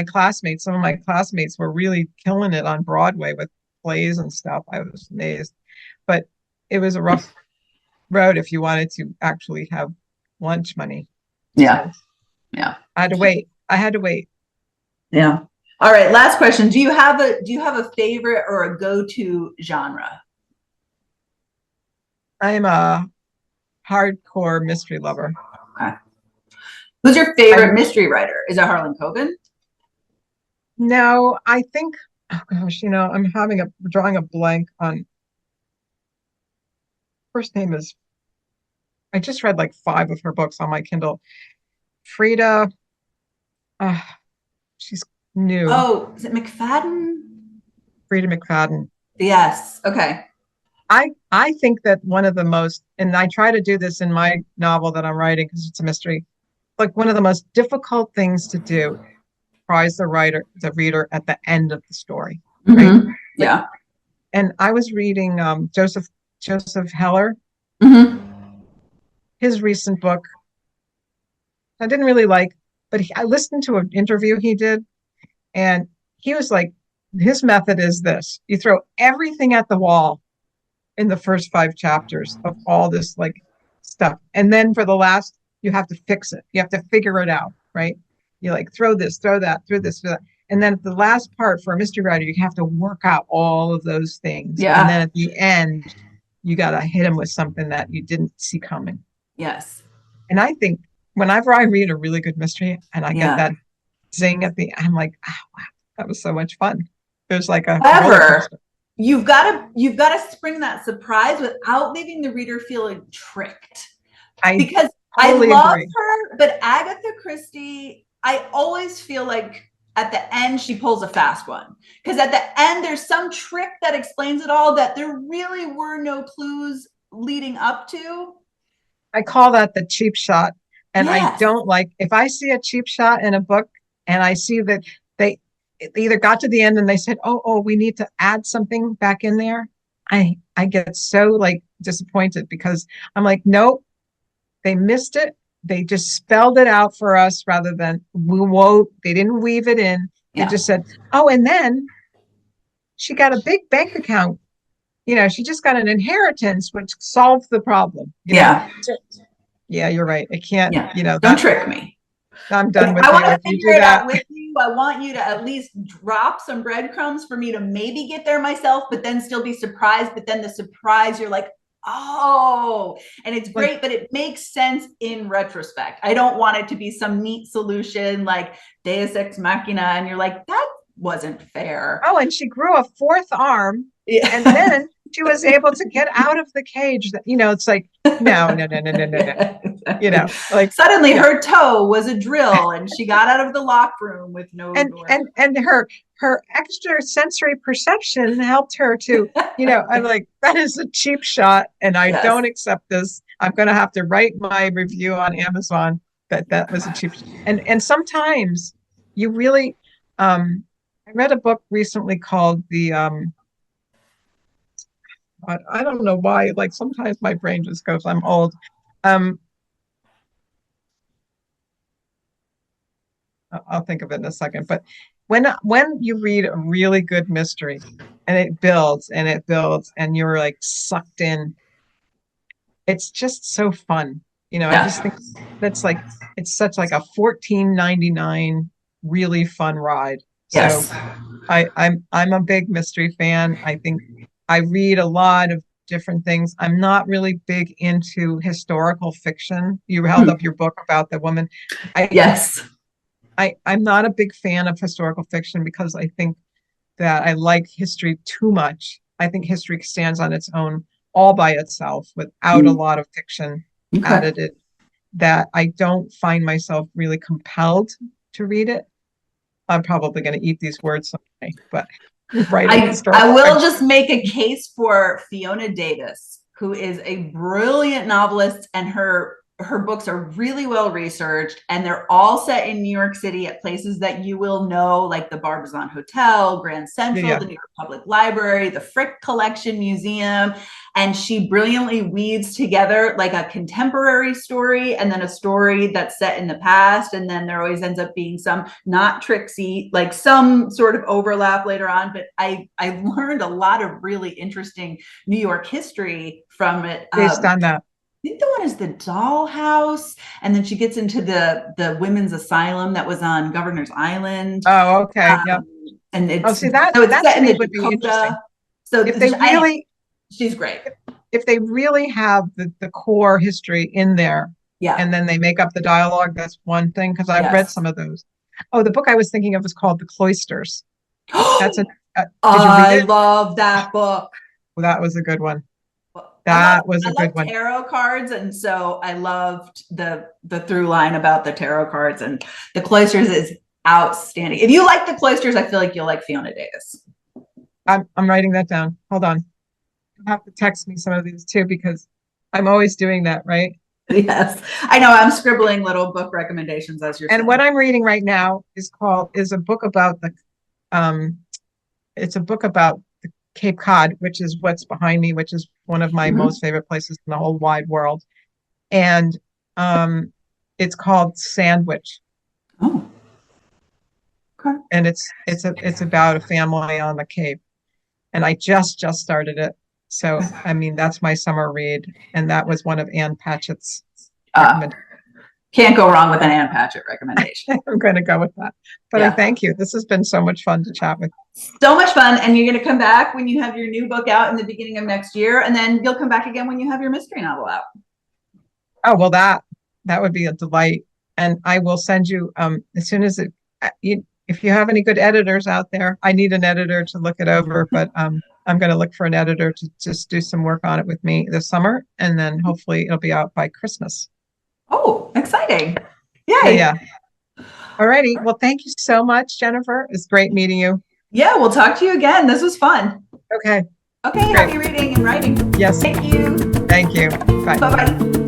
some of my classmates were really killing it on Broadway with plays and stuff, I was amazed. But it was a rough road if you wanted to actually have lunch money. Yeah. So Yeah. I had to wait. I had to wait. Yeah. All right. Last question. Do you have a favorite or a go-to genre? I'm a hardcore mystery lover. Okay. Who's your I favorite mystery writer? Is it Harlan Coben? no, I think oh gosh, you know, I'm having a drawing a blank on first name is I just read like five of her books on my Kindle. Frida, uh, she's new. Oh, is it McFadden? Frida McFadden. Yes. Okay. I think that one of the most, and I try to do this in my novel that I'm writing because it's a mystery, like one of the most difficult things to do, surprise the reader at the end of the story, right? Mm-hmm. Like, Yeah. and I was reading Joseph Heller, Mm-hmm. his recent book. I didn't really like, but I listened to an interview he did, and he was like, his method is this: you throw everything at the wall in the first five chapters of all this like stuff. And then for the last, you have to fix it. You have to figure it out, right? You like throw this, throw that, throw this, throw that. And then the last part for a mystery writer, you have to work out all of those things. And then Yeah. at the end, you got to hit them with something that you didn't see coming. Yes. And I think whenever I read a really good mystery and I get Yeah. that zing at the, I'm like, oh, wow, that was so much fun. There's like a roller However, coaster. you've got to spring that surprise without leaving the reader feeling tricked. I Because I totally love agree. her, but Agatha Christie, I always feel like at the end she pulls a fast one. Because at the end there's some trick that explains it all that there really were no clues leading up to. I call that the cheap shot. And I Yes. don't like if I see a cheap shot in a book and I see that they either got to the end and they said, oh, we need to add something back in there. I get so like disappointed because I'm like, nope, they missed it. They just spelled it out for us rather than they didn't weave it in. They Yeah. just said, oh, and then she got a big bank account. You know, she just got an inheritance, which solved the problem, you know. Yeah. So yeah, you're right. I can't, Yeah. you know, Don't that trick me. I'm If done with I you. want to If you figure do it that, out with you, I want you to at least drop some breadcrumbs for me to maybe get there myself, but then still be surprised. But then the surprise, you're like, oh, and it's like, great, but it makes sense in retrospect. I don't want it to be some neat solution like Deus Ex Machina, and you're like, that wasn't fair. oh, and she grew a fourth arm, and Yeah. then she was able to get out of the cage. That, you know, it's like, no, no, no, no, no, no, no. Yeah, You exactly. know, like, Suddenly yeah. her toe was a drill and she got out of the lock room with no And door. and her extra sensory perception helped her to, you know, I'm like, that is a cheap shot, and I Yes. don't accept this. I'm going to have to write my review on Amazon that was a cheap. And sometimes you really, I read a book recently called I don't know why, like sometimes my brain just goes, I'm old. Um, I'll think of it in a second. But when you read a really good mystery and it builds and it builds and you're like sucked in, it's just so fun. I just think Yeah. that's like it's such like a $14.99 really fun ride. So Yes. I'm a big mystery fan. I think I read a lot of different things. I'm not really big into historical fiction. You held Hmm. up your book about the woman. I Yes. I'm not a big fan of historical fiction because I think that I like history too much. I think history stands on its own all by itself without a Mm. lot of fiction Okay. added it, that I don't find myself really compelled to read it. I'm probably going to eat these words someday, but writing I historical will fiction. just make a case for Fiona Davis, who is a brilliant novelist, and her books are really well researched, and they're all set in New York City at places that you will know, like the Barbizon Hotel, Grand Central, Yeah, the New York Public Library, the Frick Collection Museum. And she brilliantly weaves together like a contemporary story and then a story that's set in the past. And then there always ends up being some not Trixie, like some sort of overlap later on. But I learned a lot of really interesting New York history from it. based on that. I think the one is the Dollhouse, and then she gets into the women's asylum that was on Governor's Island. Oh, okay. Yep. And Oh, it's see that so it's that set to in me the would be interesting. Dakota. So If they really she's great. if they really have the core history in there Yeah. and then they make up the dialogue, that's one thing because I've read Yes. some of those. Oh, the book I was thinking of was called The Cloisters. That's a did you read I it? love that book. Well, that was a good one. I love That was I a love good one. tarot cards, and so I loved the through line about the tarot cards, and the Cloisters is outstanding. If you like the Cloisters, I feel like you'll like Fiona Davis. I'm writing that down. Hold on. You have to text me some of these too because I'm always doing that, right? Yes, I know. I'm scribbling little book recommendations as you're And what saying. I'm reading right now is a book about um it's a book about the Cape Cod, which is what's behind me, which is one of my Mhm. most favorite places in the whole wide world. And it's called Sandwich. Oh, okay. And it's about a family on the Cape. And I just started it. So I mean that's my summer read. And that was one of Ann Patchett's Uh, recommendations. can't go wrong with an Ann Patchett recommendation. I'm going to go with that. But I Yeah. thank you. This has been so much fun to chat with. So much fun. And you're going to come back when you have your new book out in the beginning of next year. And then you'll come back again when you have your mystery novel out. Oh, well, that would be a delight. And I will send you as soon as if you have any good editors out there, I need an editor to look it over, but I'm going to look for an editor to just do some work on it with me this summer. And then hopefully it'll be out by Christmas. Oh, exciting. Yeah, Yay. yeah. All righty. Well, thank you so much, Jennifer. It's great meeting you. Yeah, we'll talk to you again. This was fun. Okay. Okay, Great. happy reading and writing. Yes. Thank you. Thank you. Bye. Bye-bye.